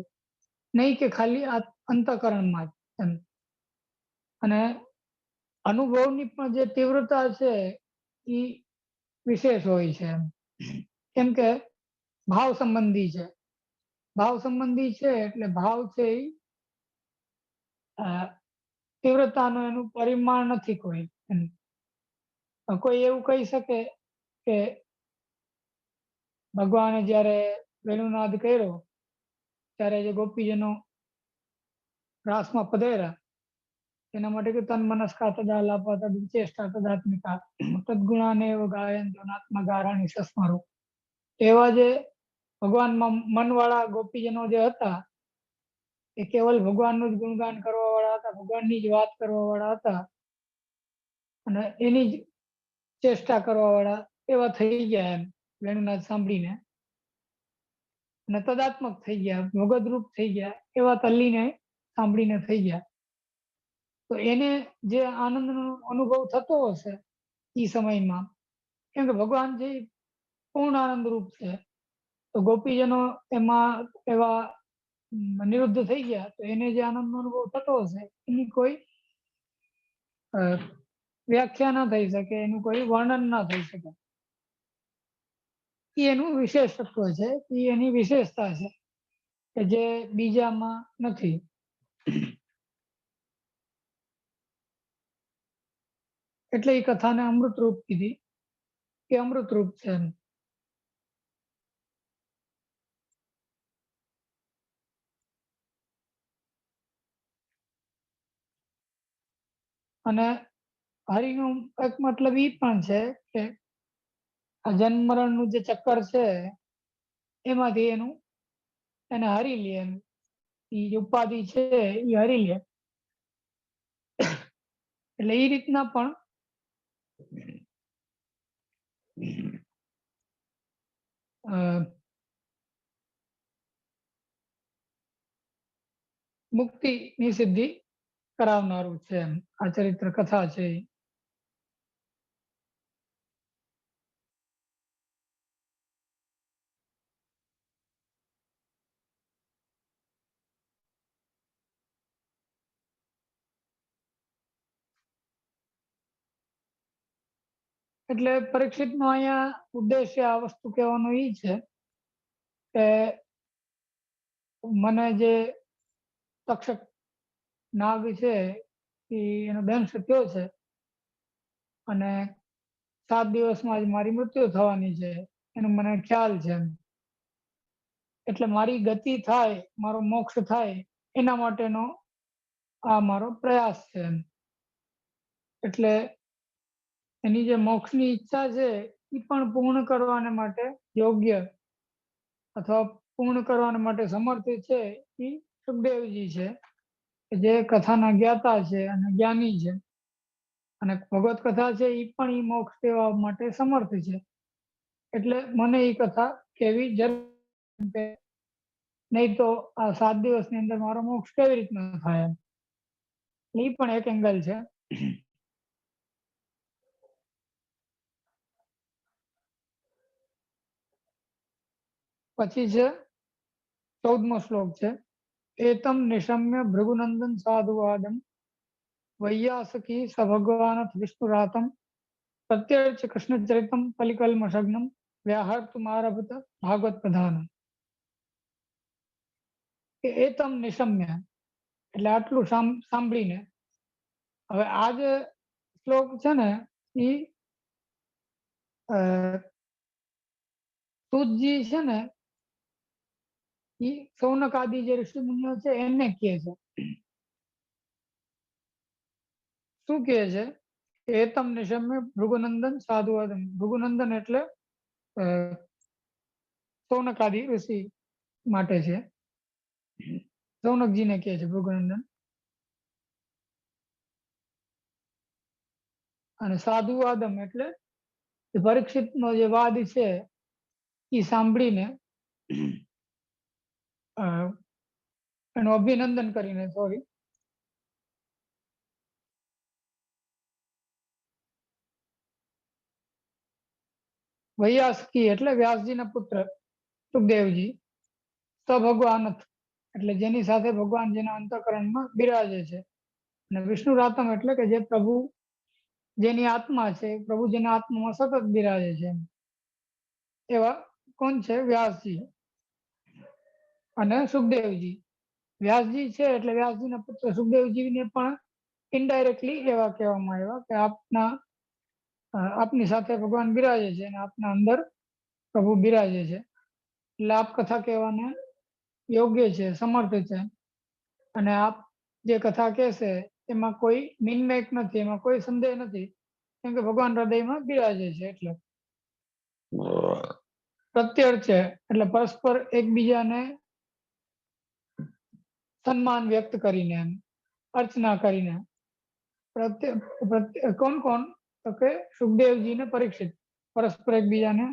નહીં કે ખાલી અંતઃકરણમાં જ એમ. અને અનુભવની પણ જે તીવ્રતા છે એ વિશેષ હોય છે એમ. કેમ કે ભાવ સંબંધી છે. ભાવ સંબંધી છે એટલે ભાવ છે એ તીવ્રતાનું એનું પરિમાણ નથી કોઈ એમ. કોઈ એવું કહી શકે કે ભગવાને જ્યારે વેણુનાદ કર્યો ત્યારે જે ગોપીજનો રાસમાં પધાર્યા એના માટે કે તન મનસ્કા તદા લાપા તદ વિચેષ્ટા તદાત્મિકા તદગુણાને એવ ગાયંતો નાત્મા ગારાણી સસ્મરો. એવા જે ભગવાનમાં મનવાળા ગોપીજનો જે હતા એ કેવલ ભગવાનનું જ ગુણગાન કરવા વાળા હતા, ભગવાનની જ વાત કરવા વાળા હતા અને એની જ ચેષ્ટા કરવા વાળા એવા થઈ ગયા એમ વેણુનાદ સાંભળીને, અને તદાત્મક થઈ ગયા, ભગવદરૂપ થઈ ગયા, એવા તલ્લીને સાંભળીને થઈ ગયા. તો એને જે આનંદનો અનુભવ થતો હશે એ સમયમાં, કેમ કે ભગવાન જે પૂર્ણ આનંદ રૂપ છે, તો ગોપીજનો એમાં એવા નિરુદ્ધ થઈ ગયા તો એને જે આનંદનો અનુભવ થતો હશે એની કોઈ વ્યાખ્યા ના થઈ શકે, એનું કોઈ વર્ણન ના થઈ શકે. એ એનું વિશેષત્વ છે, એ એની વિશેષતા છે કે જે બીજામાં નથી. એટલે એ કથાને અમૃતરૂપ કીધી કે અમૃતરૂપ છે એમ. અને હરિનું એક મતલબ એ પણ છે કે આ જન્મ મરણનું જે ચક્કર છે એમાંથી એને હરી લે એમ. એ ઉપાધિ છે એ હરી લે. એટલે એ રીતના પણ મુક્તિની સિદ્ધિ કરાવનારું છે એમ આ ચરિત્ર કથા છે. એટલે પરીક્ષિતનો અહીંયા ઉદ્દેશ્ય આ વસ્તુ કહેવાનો એ છે કે મને જે તક્ષક નાગ છે એનો દંશ થયો છે અને 7 દિવસમાં જ મારી મૃત્યુ થવાની છે એનો મને ખ્યાલ છે એમ. એટલે મારી ગતિ થાય, મારો મોક્ષ થાય એના માટેનો આ મારો પ્રયાસ છે એમ. એટલે એની જે મોક્ષની ઈચ્છા છે એ પણ પૂર્ણ કરવાને માટે યોગ્ય અથવા પૂર્ણ કરવાને માટે સમર્થ છે એ સુખદેવજી છે, જે કથાના જ્ઞાતા છે અને જ્ઞાની છે. અને ભગવત કથા છે એ પણ એ મોક્ષ દેવા માટે સમર્થ છે. એટલે મને એ કથા કેવી જરૂર, નહીં તો આ 7 દિવસની અંદર મારો મોક્ષ કેવી રીતના થાય એમ. એ પણ એક એંગલ છે. પછી છે 14મો શ્લોક છે, એતમ નિશમ્ય ભૃગુનંદન સાધુવાદમ વૈયાસકી સ ભગવાનથ વિષ્ણુરાતમ પ્રત્યર્ચ કૃષ્ણ ચરિતમ કલિકલ્મષગ્નમ વ્યાહર્તુમારભત ભાગવત પ્રધાનમ. કે એતમ નિશમ્ય એટલે આટલું સાંભળીને, હવે આ જે શ્લોક છે ને એ સૂતજી છે ને એ સૌનક આદિ જે ઋષિ મુનિઓ છે એમને કહે છે. શું કહે છે? એતમ નિશમ્ય ભૃગુનંદન સાધુવાદમ. ભૃગુનંદન એટલે સૌનક આદિ ઋષિ માટે છે. સૌનકજીને કહે છે ભૃગુનંદન. અને સાધુવાદમ એટલે પરીક્ષિતનો જે વાદ છે એ સાંભળીને એનું અભિનંદન કરીને, સોરી, વૈયાસકી એટલે વ્યાસજીના પુત્ર સુખદેવજી, સ ભગવાનથ એટલે જેની સાથે ભગવાન જેના અંતઃકરણમાં બિરાજે છે, અને વિષ્ણુરાતમ એટલે કે જે પ્રભુ જેની આત્મા છે, પ્રભુ જેના આત્મામાં સતત બિરાજે છે, એવા કોણ છે? વ્યાસજી અને સુખદેવજી. વ્યાસજી છે એટલે વ્યાસજીના પુત્ર સુખદેવજીને પણ ઇનડાયરેક્ટલી એવા કહેવામાં આવ્યા કે આપની સાથે ભગવાન બિરાજે છે અને આપના અંદર પ્રભુ બિરાજે છે, એટલે આપ કથા કહેવાને યોગ્ય છે, સમર્થ છે. અને આપ જે કથા કહેશે એમાં કોઈ મિનમેક નથી, એમાં કોઈ સંદેહ નથી, કેમ કે ભગવાન હૃદયમાં બિરાજે છે. એટલે પ્રત્યર્થ છે એટલે પરસ્પર એકબીજાને સન્માન વ્યક્ત કરીને, અર્ચના કરીને. કોણ કોણ? તો કે સુખદેવજી ને પરીક્ષિત પરસ્પર એકબીજાને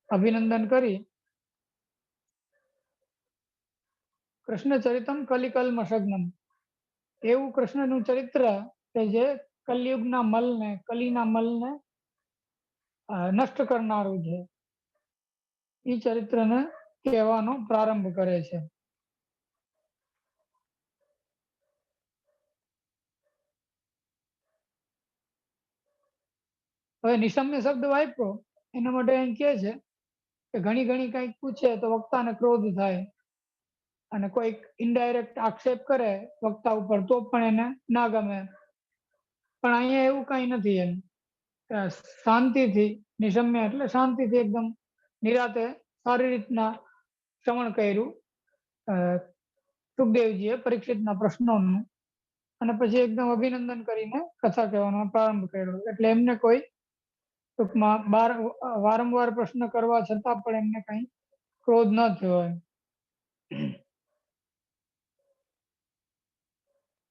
અભિનંદન કરી કૃષ્ણ ચરિતમ કલિકલ્મષગ્નમ, એવું કૃષ્ણનું ચરિત્ર કે જે કલયુગના મલને, કલીના મલને નષ્ટ કરનારું છે, એ ચરિત્રને કહેવાનો પ્રારંભ કરે છે. હવે નિશમ્ય શબ્દ વાપરો એના માટે એમ કહે છે કે ઘણી ઘણી કંઈક પૂછે તો વક્તાને ક્રોધ થાય, અને કોઈક ઇનડાયરેક્ટ આક્ષેપ કરે વક્તા ઉપર તો પણ એને ના ગમે. પણ અહીંયા એવું કઈ નથી. એમ શાંતિથી, નિશમ્ય એટલે શાંતિથી એકદમ નિરાતે સારી રીતના શ્રવણ કર્યું સુખદેવજીએ પરીક્ષિતના પ્રશ્નોનું, અને પછી એકદમ અભિનંદન કરીને કથા કહેવાનો પ્રારંભ કર્યો. એટલે એમને કોઈ ટૂંકમાં વારંવાર પ્રશ્ન કરવા છતાં પણ એમને કઈ ક્રોધ ન થયો,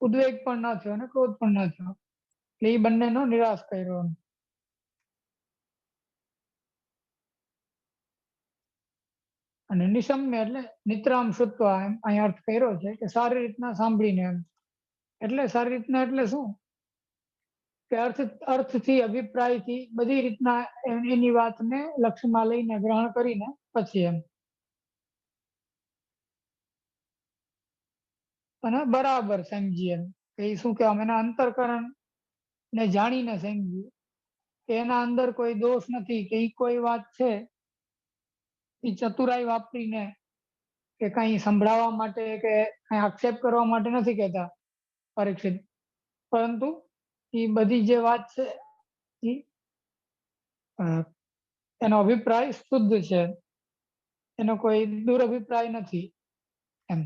ઉદ્વેગ પણ ન થયો અને ક્રોધ પણ ન થયો. એટલે એ બંનેનો નિરાશ કર્યો. અને નિશમ્ય એટલે નિત્રામ શુત્વા, એમ અહીં અર્થ કર્યો છે કે સારી રીતના સાંભળીને. એમ એટલે સારી રીતના એટલે શું કે અર્થથી, અભિપ્રાયથી બધી રીતના એની વાતને લક્ષ્યમાં લઈને ગ્રહણ કરીને પછી એમ, અને બરાબર સમજીએ એમ કે શું કહેવાય, એના અંતરકરણ ને જાણીને સમજ્યું કે એના અંદર કોઈ દોષ નથી, કે એ કોઈ વાત છે એ ચતુરાઈ વાપરીને કે કઈ સંભળાવવા માટે કે કઈ આક્ષેપ કરવા માટે નથી કહેતા પરીક્ષિત, પરંતુ એ બધી જે વાત છે એનો અભિપ્રાય શુદ્ધ છે, એનો કોઈ દુરઅભિપ્રાય નથી એમ.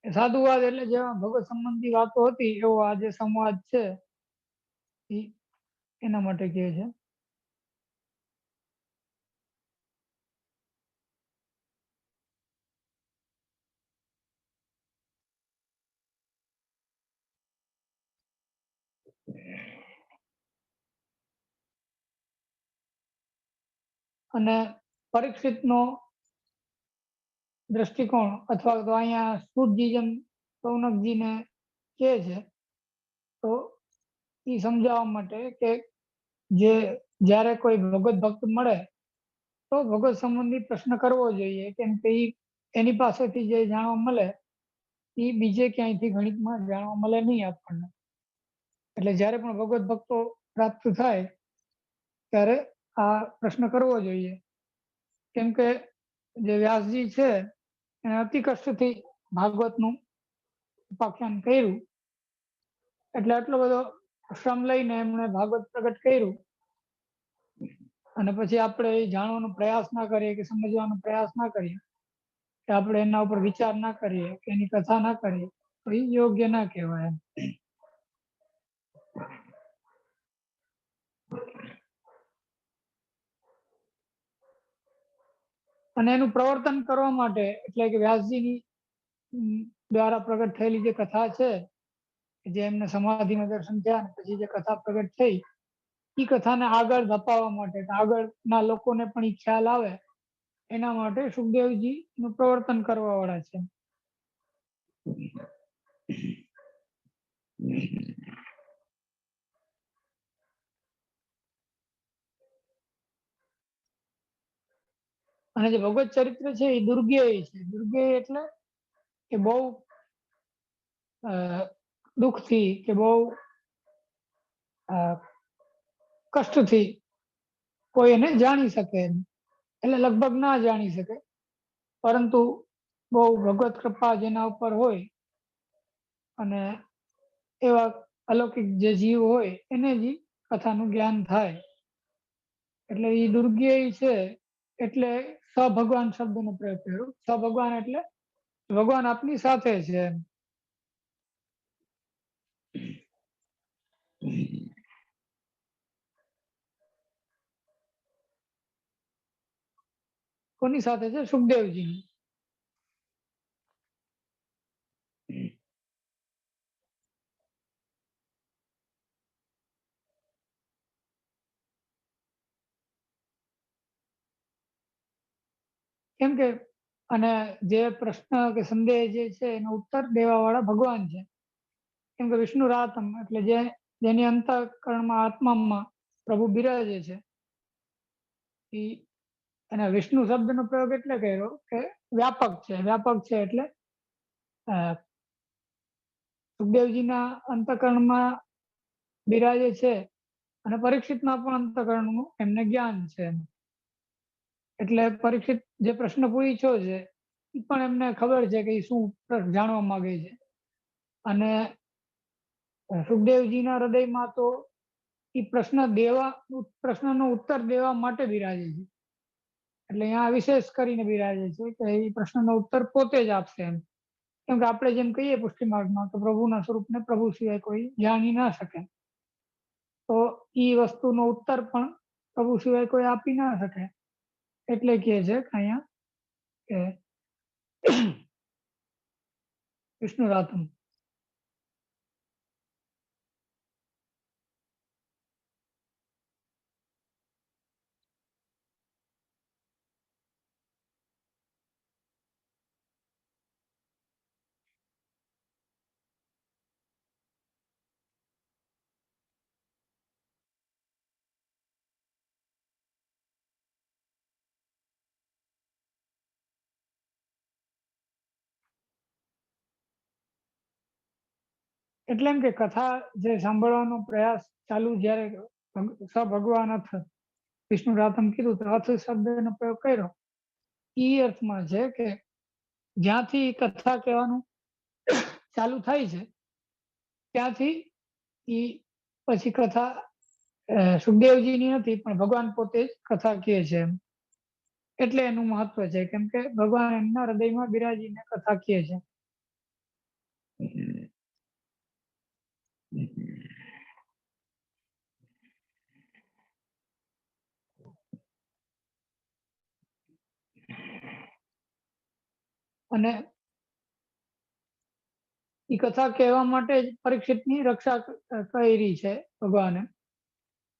સાધુવાદ એટલે જેમાં ભગવત સંબંધી વાતો હતી એવો આ જે સંવાદ છે એના માટે કહે છે. અને પરીક્ષિતનો દ્રષ્ટિકોણ અથવા તો અહીંયા સુરજી જેમ સૌનકજીને કહે છે તો એ સમજાવવા માટે કે જે જ્યારે કોઈ ભગવત ભક્ત મળે તો ભગવત સંબંધી પ્રશ્ન કરવો જોઈએ, કેમ કે એની પાસેથી જે જાણવા મળે એ બીજે ક્યાંયથી ગણિતમાં જાણવા મળે નહીં આપણને. એટલે જ્યારે પણ ભગવત ભક્તો પ્રાપ્ત થાય ત્યારે આ પ્રશ્ન કરવો જોઈએ, કેમ કે જે વ્યાસજી છે એને અતિ કષ્ટથી ભાગવતનું ઉપાખ્યાન કર્યું, એટલે આટલો બધો શ્રમ લઈને એમણે ભાગવત પ્રગટ કર્યું અને પછી આપણે એ જાણવાનો પ્રયાસ ના કરીએ કે સમજવાનો પ્રયાસ ના કરીએ કે આપણે એના ઉપર વિચાર ના કરીએ કે એની કથા ના કરીએ તો એ યોગ્ય ના કહેવાય. અને એનું પ્રવર્તન કરવા માટે એટલે કે વ્યાસજીની દ્વારા પ્રગટ થયેલી જે કથા છે, જે એમને સમાધિના દર્શન થયા અને પછી જે કથા પ્રગટ થઈ એ કથાને આગળ ધપાવવા માટે, આગળના લોકોને પણ એ ખ્યાલ આવે એના માટે સુખદેવજી નું પ્રવર્તન કરવા વાળા છે. અને જે ભગવત ચરિત્ર છે એ દુર્ગેય છે. દુર્ગેય એટલે કે બહુ દુઃખથી કે બહુ કષ્ટથી કોઈ એને જાણી શકે એમ, એટલે લગભગ ના જાણી શકે, પરંતુ બહુ ભગવત કૃપા જેના ઉપર હોય અને એવા અલૌકિક જે જીવ હોય એને જ કથાનું જ્ઞાન થાય. એટલે એ દુર્ગેય છે એટલે સભગવાન શબ્દનો પ્રયોગ કર્યો. સભગવાન એટલે ભગવાન આપની સાથે છે. કોની સાથે છે? સુખદેવજી. કેમ કે અને જે પ્રશ્ન કે સંદેહ જે છે એનો ઉત્તર દેવા વાળા ભગવાન છે. કેમ કે વિષ્ણુ રાતમ એટલે જેની અંતઃકરણમાં આત્મામાં પ્રભુ બિરાજે છે. અને વિષ્ણુ શબ્દનો પ્રયોગ એટલે કર્યો કે વ્યાપક છે. વ્યાપક છે એટલે સુખદેવજીના અંતઃકરણમાં બિરાજે છે અને પરીક્ષિતના પણ અંતઃકરણનું એમને જ્ઞાન છે. એટલે પરીક્ષિત જે પ્રશ્ન પૂછ્યો છે એ પણ એમને ખબર છે કે એ શું જાણવા માંગે છે. અને સુખદેવજીના હૃદયમાં તો એ પ્રશ્નનો ઉત્તર દેવા માટે બિરાજે છે. એટલે અહીંયા વિશેષ કરીને બિરાજે છે કે એ પ્રશ્નનો ઉત્તર પોતે જ આપશે એમ. કેમ કે આપણે જેમ કહીએ પુષ્ટિ માર્ગમાં તો પ્રભુના સ્વરૂપને પ્રભુ સિવાય કોઈ જાણી ના શકે, તો એ વસ્તુનો ઉત્તર પણ પ્રભુ સિવાય કોઈ આપી ના શકે. એટલે કહે છે કે અહીંયા કે વિષ્ણુ રાતમ. એટલે એમ કે કથા જે સાંભળવાનો પ્રયાસ ચાલુ જ્યારે સભગવાન અથ વિષ્ણુ રાતમ કીધું તો અથ શબ્દનો પ્રયોગ કર્યો એ અર્થમાં છે કે જ્યાંથી કથા કહેવાનું ચાલુ થાય છે ત્યાંથી એ પછી કથા સુખદેવજીની નથી, પણ ભગવાન પોતે જ કથા કહે છે એમ. એટલે એનું મહત્વ છે, કેમ કે ભગવાન એમના હૃદયમાં બિરાજીને કથા કહે છે. અને એ કથા કહેવા માટે જ પરીક્ષિતની રક્ષા કરી છે ભગવાને.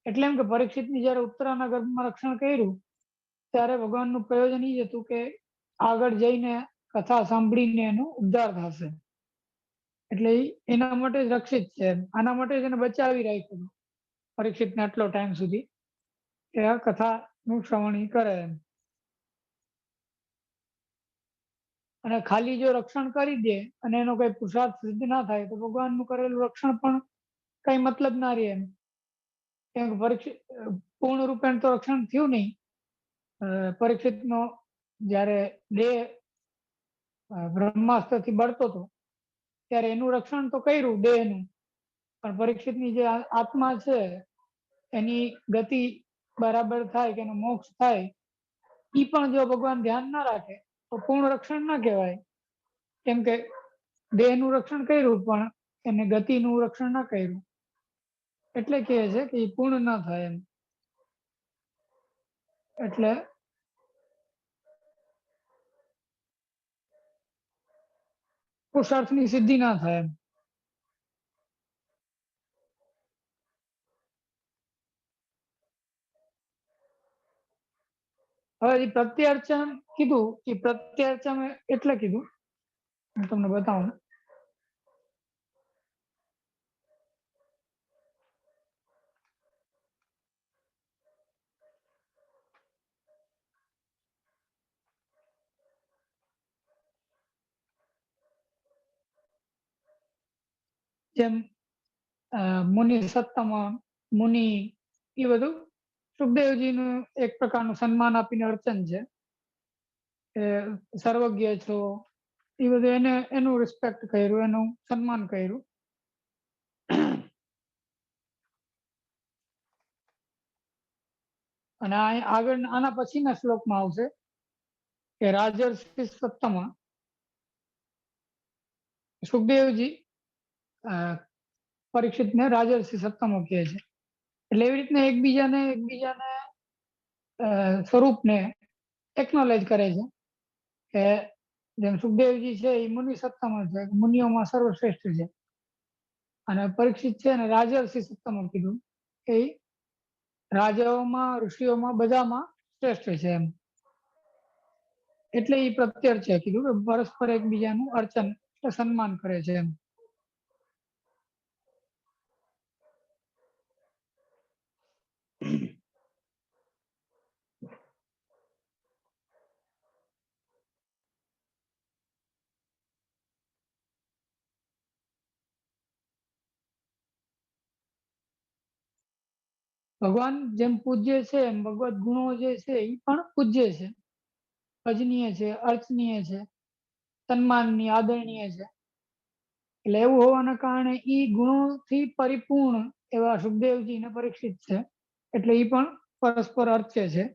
એટલે એમ કે પરીક્ષિતની જયારે ઉત્તરાના ગર્ભમાં રક્ષણ કર્યું, ત્યારે ભગવાનનું પ્રયોજન એ જ હતું કે આગળ જઈને કથા સાંભળીને એનો ઉદ્ધાર થશે. એટલે એના માટે જ રક્ષિત છે. આના માટે જ એને બચાવી રાખ્યું પરીક્ષિતને આટલો ટાઈમ સુધી, કે આ કથાનું શ્રવણ ઈ કરે એમ. અને ખાલી જો રક્ષણ કરી દે અને એનો કઈ પુરુષાર્થ સિદ્ધ ના થાય, તો ભગવાનનું કરેલું રક્ષણ પણ કઈ મતલબ ના રહે એમ. કેમ કે પરીક્ષિત પૂર્ણ રૂપે તો રક્ષણ થયું નહીં. પરીક્ષિતનો જ્યારે દેહ બ્રહ્માસ્ત્રથી બળતો હતો, ત્યારે એનું રક્ષણ તો કર્યું દેહનું, પણ પરીક્ષિતની જે આત્મા છે એની ગતિ બરાબર થાય, કે એનો મોક્ષ થાય, એ પણ જો ભગવાન ધ્યાન ના રાખે તો પૂર્ણ રક્ષણ ના કહેવાય. કેમ કે દેહનું રક્ષણ કર્યું પણ એને ગતિનું રક્ષણ ના કર્યું, એટલે કહે છે કે એ પૂર્ણ ના થાય એમ. એટલે પુરુષાર્થની સિદ્ધિ ના થાય એમ. હવે એ પ્રત્યાર્ચન કીધું, એ પ્રત્યાર્ચન એટલે કીધું, હું તમને બતાવું. જેમ મુનિ સત્તમ, મુનિ, એ બધું સુખદેવજીનું એક પ્રકારનું સન્માન આપીને અર્ચન છે, કે સર્વજ્ઞ છો, એ બધું એને એનું રિસ્પેક્ટ કર્યું, એનું સન્માન કર્યું. અને આગળ આના પછીના શ્લોકમાં આવશે કે રાજર્ષિ સત્તમા સુખદેવજી પરીક્ષિતને રાજર્ષિ સત્તમો કહે છે. એટલે એવી રીતના એકબીજાને સ્વરૂપને એકનોલેજ કરે છે, કે જેમ સુખદેવજી છે એ મુનિ સત્તમો છે, મુનિઓમાં સર્વશ્રેષ્ઠ છે, અને પરીક્ષિત છે ને રાજર્ષિ સત્તમો કીધું, એ રાજાઓમાં, ઋષિઓમાં, બધામાં શ્રેષ્ઠ છે એમ. એટલે એ પ્રત્યર્ચે કીધું કે પરસ્પર એકબીજાનું અર્ચન, સન્માન કરે છે એમ. ભગવાન જેમ પૂજ્ય છે એમ ભગવત ગુણો જે છે એ પણ પૂજ્ય છે, ભજનીય છે, અર્ચનીય છે, સન્માનની, આદરણીય છે. એટલે એવું હોવાના કારણે એ ગુણોથી પરિપૂર્ણ એવા સુખદેવજી ને પરીક્ષિત છે, એટલે એ પણ પરસ્પર અર્ચ્ય છે,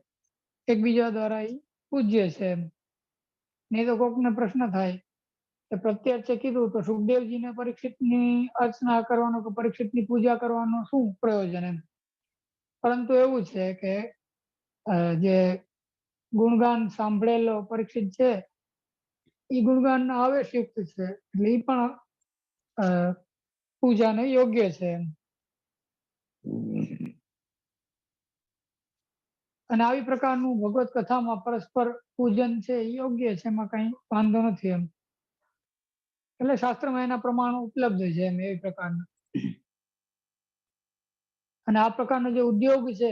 એકબીજા દ્વારા એ પૂજ્ય છે એમ. નહીં તો કોકને પ્રશ્ન થાય કે પ્રત્યર્ચે કીધું તો સુખદેવજીને પરીક્ષિતની અર્ચના કરવાનો કે પરીક્ષિતની પૂજા કરવાનો શું પ્રયોજન એમ. પરંતુ એવું છે કે જે ગુણગાન સાંભળેલો પરીક્ષિત છે એ ગુણગાન આવેશયુક્ત છે, એટલે એ પણ પૂજાને યોગ્ય છે એમ. અને આવી પ્રકારનું ભગવત કથામાં પરસ્પર પૂજન છે એ યોગ્ય છે, એમાં કઈ વાંધો નથી એમ. એટલે શાસ્ત્રમાં એના પ્રમાણો ઉપલબ્ધ છે એમ, એવી પ્રકારના. અને આ પ્રકારનો જે ઉદ્યોગ છે,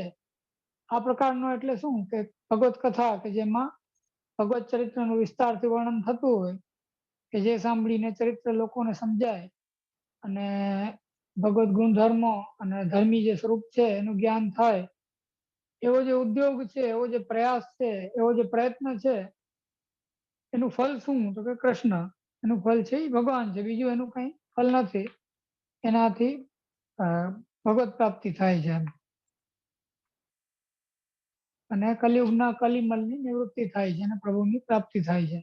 આ પ્રકારનો એટલે શું કે ભગવત કથા કે જેમાં ભગવત ચરિત્રનું વિસ્તારથી વર્ણન થતું હોય, કે જે સાંભળીને ચરિત્ર લોકોને સમજાય અને ભગવત ગુણધર્મો અને ધર્મી જે સ્વરૂપ છે એનું જ્ઞાન થાય, એવો જે ઉદ્યોગ છે, એવો જે પ્રયાસ છે, એવો જે પ્રયત્ન છે, એનું ફળ શું? તો કે કૃષ્ણ. એનું ફળ છે એ ભગવાન છે, બીજું એનું કઈ ફળ નથી. એનાથી ભગવત પ્રાપ્તિ થાય છે અને કલિયુગના કલિમલની નિવૃત્તિ થાય છે અને પ્રભુની પ્રાપ્તિ થાય છે.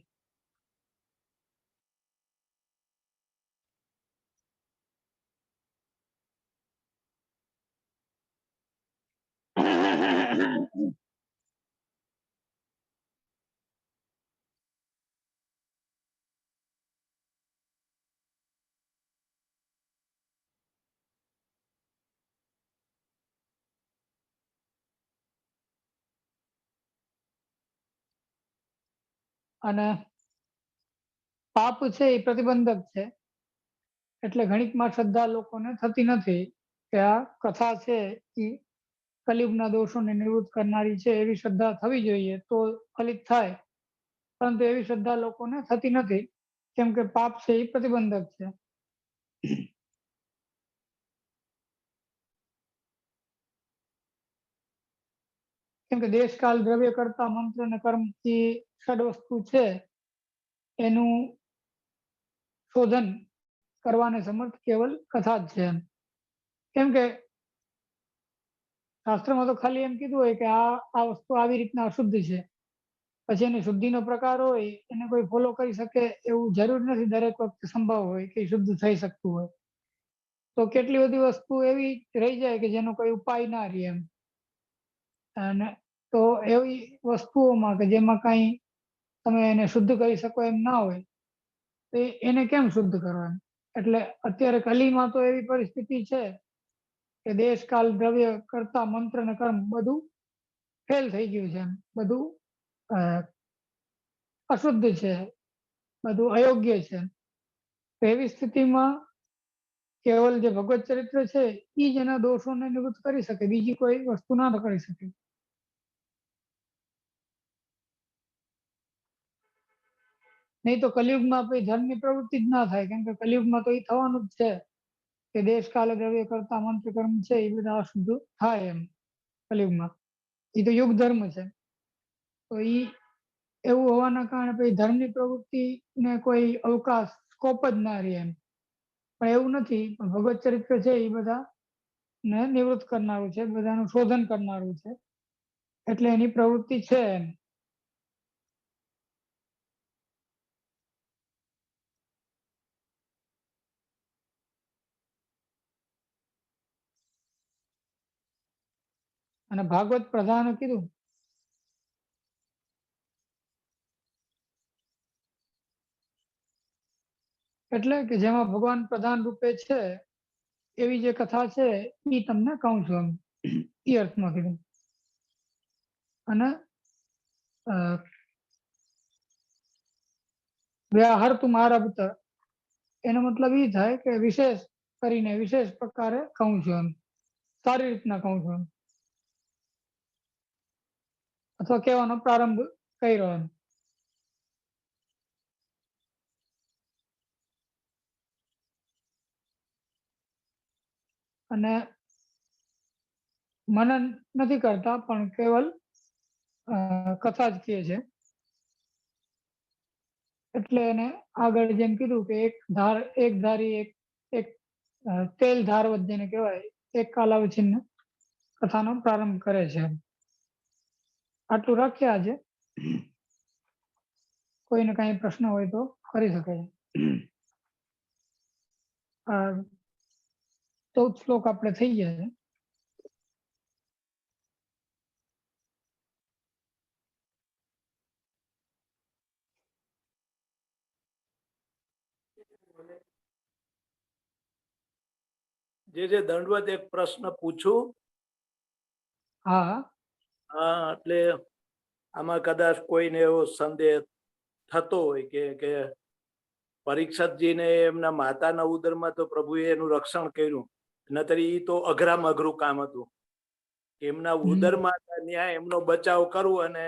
અને પાપ છે એ પ્રતિબંધક છે, એટલે ઘણીકમાં શ્રદ્ધા લોકોને થતી નથી કે આ કથા છે એ કલિયુગના દોષોને નિવૃત્ત કરનારી છે એવી શ્રદ્ધા થવી જોઈએ તો ફલિત થાય, પરંતુ એવી શ્રદ્ધા લોકોને થતી નથી કેમ કે પાપ છે એ પ્રતિબંધક છે. કેમ કે દેશકાલ દ્રવ્ય કરતા મંત્ર અને કર્મ એ ષડ વસ્તુ છે એનું શોધન કરવાને સમર્થ કેવલ કથા જ છે. કેમ કે શાસ્ત્રમાં તો ખાલી એમ કીધું હોય કે આ વસ્તુ આવી રીતના અશુદ્ધ છે, પછી એની શુદ્ધિનો પ્રકાર હોય એને કોઈ ફોલો કરી શકે એવું જરૂર નથી દરેક વખતે સંભવ હોય કે શુદ્ધ થઈ શકતું હોય. તો કેટલી બધી વસ્તુ એવી રહી જાય કે જેનો કોઈ ઉપાય ના રહે એમ. અને તો એવી વસ્તુઓમાં કે જેમાં કઈ તમે એને શુદ્ધ કરી શકો એમ ના હોય તો એને કેમ શુદ્ધ કરવાનું? એટલે અત્યારે કલીમાં તો એવી પરિસ્થિતિ છે કે દેશકાલ દ્રવ્ય કરતા મંત્ર ને કર્મ બધું ફેલ થઈ ગયું છે, બધું અશુદ્ધ છે, બધું અયોગ્ય છે. એવી સ્થિતિમાં કેવલ જે ભગવત ચરિત્ર છે એ જ એના દોષોને નિવૃત્ત કરી શકે, બીજી કોઈ વસ્તુ ના કરી શકે. નહીં તો કલિયુગમાં કોઈ ધર્મની પ્રવૃત્તિ જ ના થાય, કેમ કે કલિયુગમાં તો એ થવાનું જ છે કે દેશકાલે દ્રવ્ય કરતા મંત્ર કર્મ છે એ બધા અશુદ્ધ થાય એમ કલિયુગમાં. એ તો યુગ ધર્મ છે, તો એ એવું હોવાના કારણે પછી ધર્મની પ્રવૃત્તિને કોઈ અવકાશ સ્કોપ જ ના રહે એમ. પણ એવું નથી, ભગવત ચરિત્ર છે એ બધા ને નિવૃત્ત કરનારું છે, બધાનું શોધન કરનારું છે, એટલે એની પ્રવૃત્તિ છે એમ. અને ભાગવત પ્રધાન કીધું એટલે કે જેમાં ભગવાન પ્રધાન રૂપે છે એવી જે કથા છે એ તમને કહું છું એમ, એ અર્થમાં કીધું. અને વ્યાહર્તુમ આરભત એનો મતલબ એ થાય કે વિશેષ કરીને વિશેષ પ્રકારે કહું છું એમ, સારી રીતના કહું છું એમ, અથવા કહેવાનો પ્રારંભ કર્યો એમ. અને મનન નથી કરતા પણ કેવલ કથા જ કહે છે. એટલે એને આગળ જેમ કીધું કે એક ધારી એક તેલ ધારવત જેને કહેવાય, એક કાલાવચિન્ન કથાનો પ્રારંભ કરે છે. આટલું રાખીએ આજે. કોઈને કાંઈ પ્રશ્ન હોય તો કરી શકે છે. 14 શ્લોક આપણે થઈ ગયા છે. જે દંડવત એક પ્રશ્ન પૂછું? હા હા, એટલે આમાં કદાચ કોઈને એવો સંદેહ થતો હોય કે પરીક્ષિતજીને એમના માતાના ઉદરમાં તો પ્રભુએ એનું રક્ષણ કર્યું, નતર ઈ તો અઘરામાં અઘરું કામ હતું. એમના ઉદરમાં ન્યાય એમનો બચાવ કરવો અને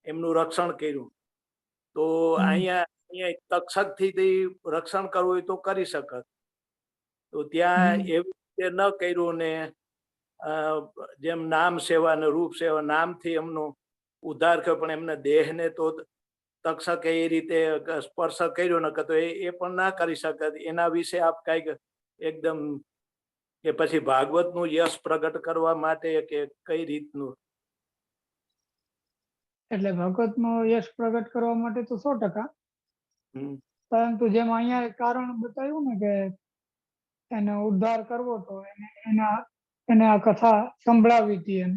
એમનું રક્ષણ કર્યું. તો અહીંયા તક્ષક થી રક્ષણ કરવું હોય તો કરી શકત. તો ત્યાં એવી રીતે ન કર્યું ને જેમ નામ સેવા અને રૂપ સેવા, નામથી એમનો ઉદ્ધાર કર્યો, પણ એમના દેહને તો તક્ષકે એ રીતે સ્પર્શ કર્યો ન તો એ પણ ના કરી શકત. એના વિશે આપ કઈક એકદમ કે પછી ભાગવતનું યશ પ્રગટ કરવા માટે કે કઈ રીતનું? એટલે ભગવતનો યશ પ્રગટ કરવા માટે તો 100%, હમ, પરંતુ જેમ અહીંયા એક કારણ બતાવ્યું ને કે એનો ઉદ્ધાર કરવો તો એને આ કથા સંભળાવી હતી એમ.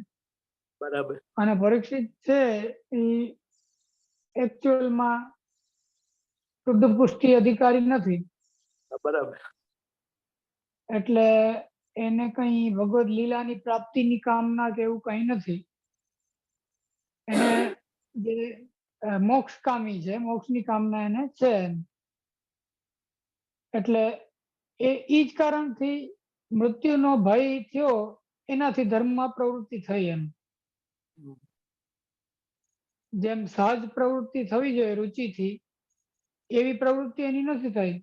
બરાબર. અને પરીક્ષિત છે એ એકચ્યુઅલમાં શુદ્ધ પુષ્ટિ અધિકારી નથી, બરાબર. એટલે એને કઈ ભગવદ લીલાની પ્રાપ્તિની કામના કે એવું કઈ નથી. એને જે મોક્ષકામી છે, મોક્ષની કામના એને છે એમ. એટલે ઈ જ કારણથી મૃત્યુનો ભય થયો, એનાથી ધર્મમાં પ્રવૃત્તિ થઈ એમ. હમ, જેમ સહજ પ્રવૃત્તિ થવી જોઈએ રુચિથી, એવી પ્રવૃત્તિ એની નથી થઈ.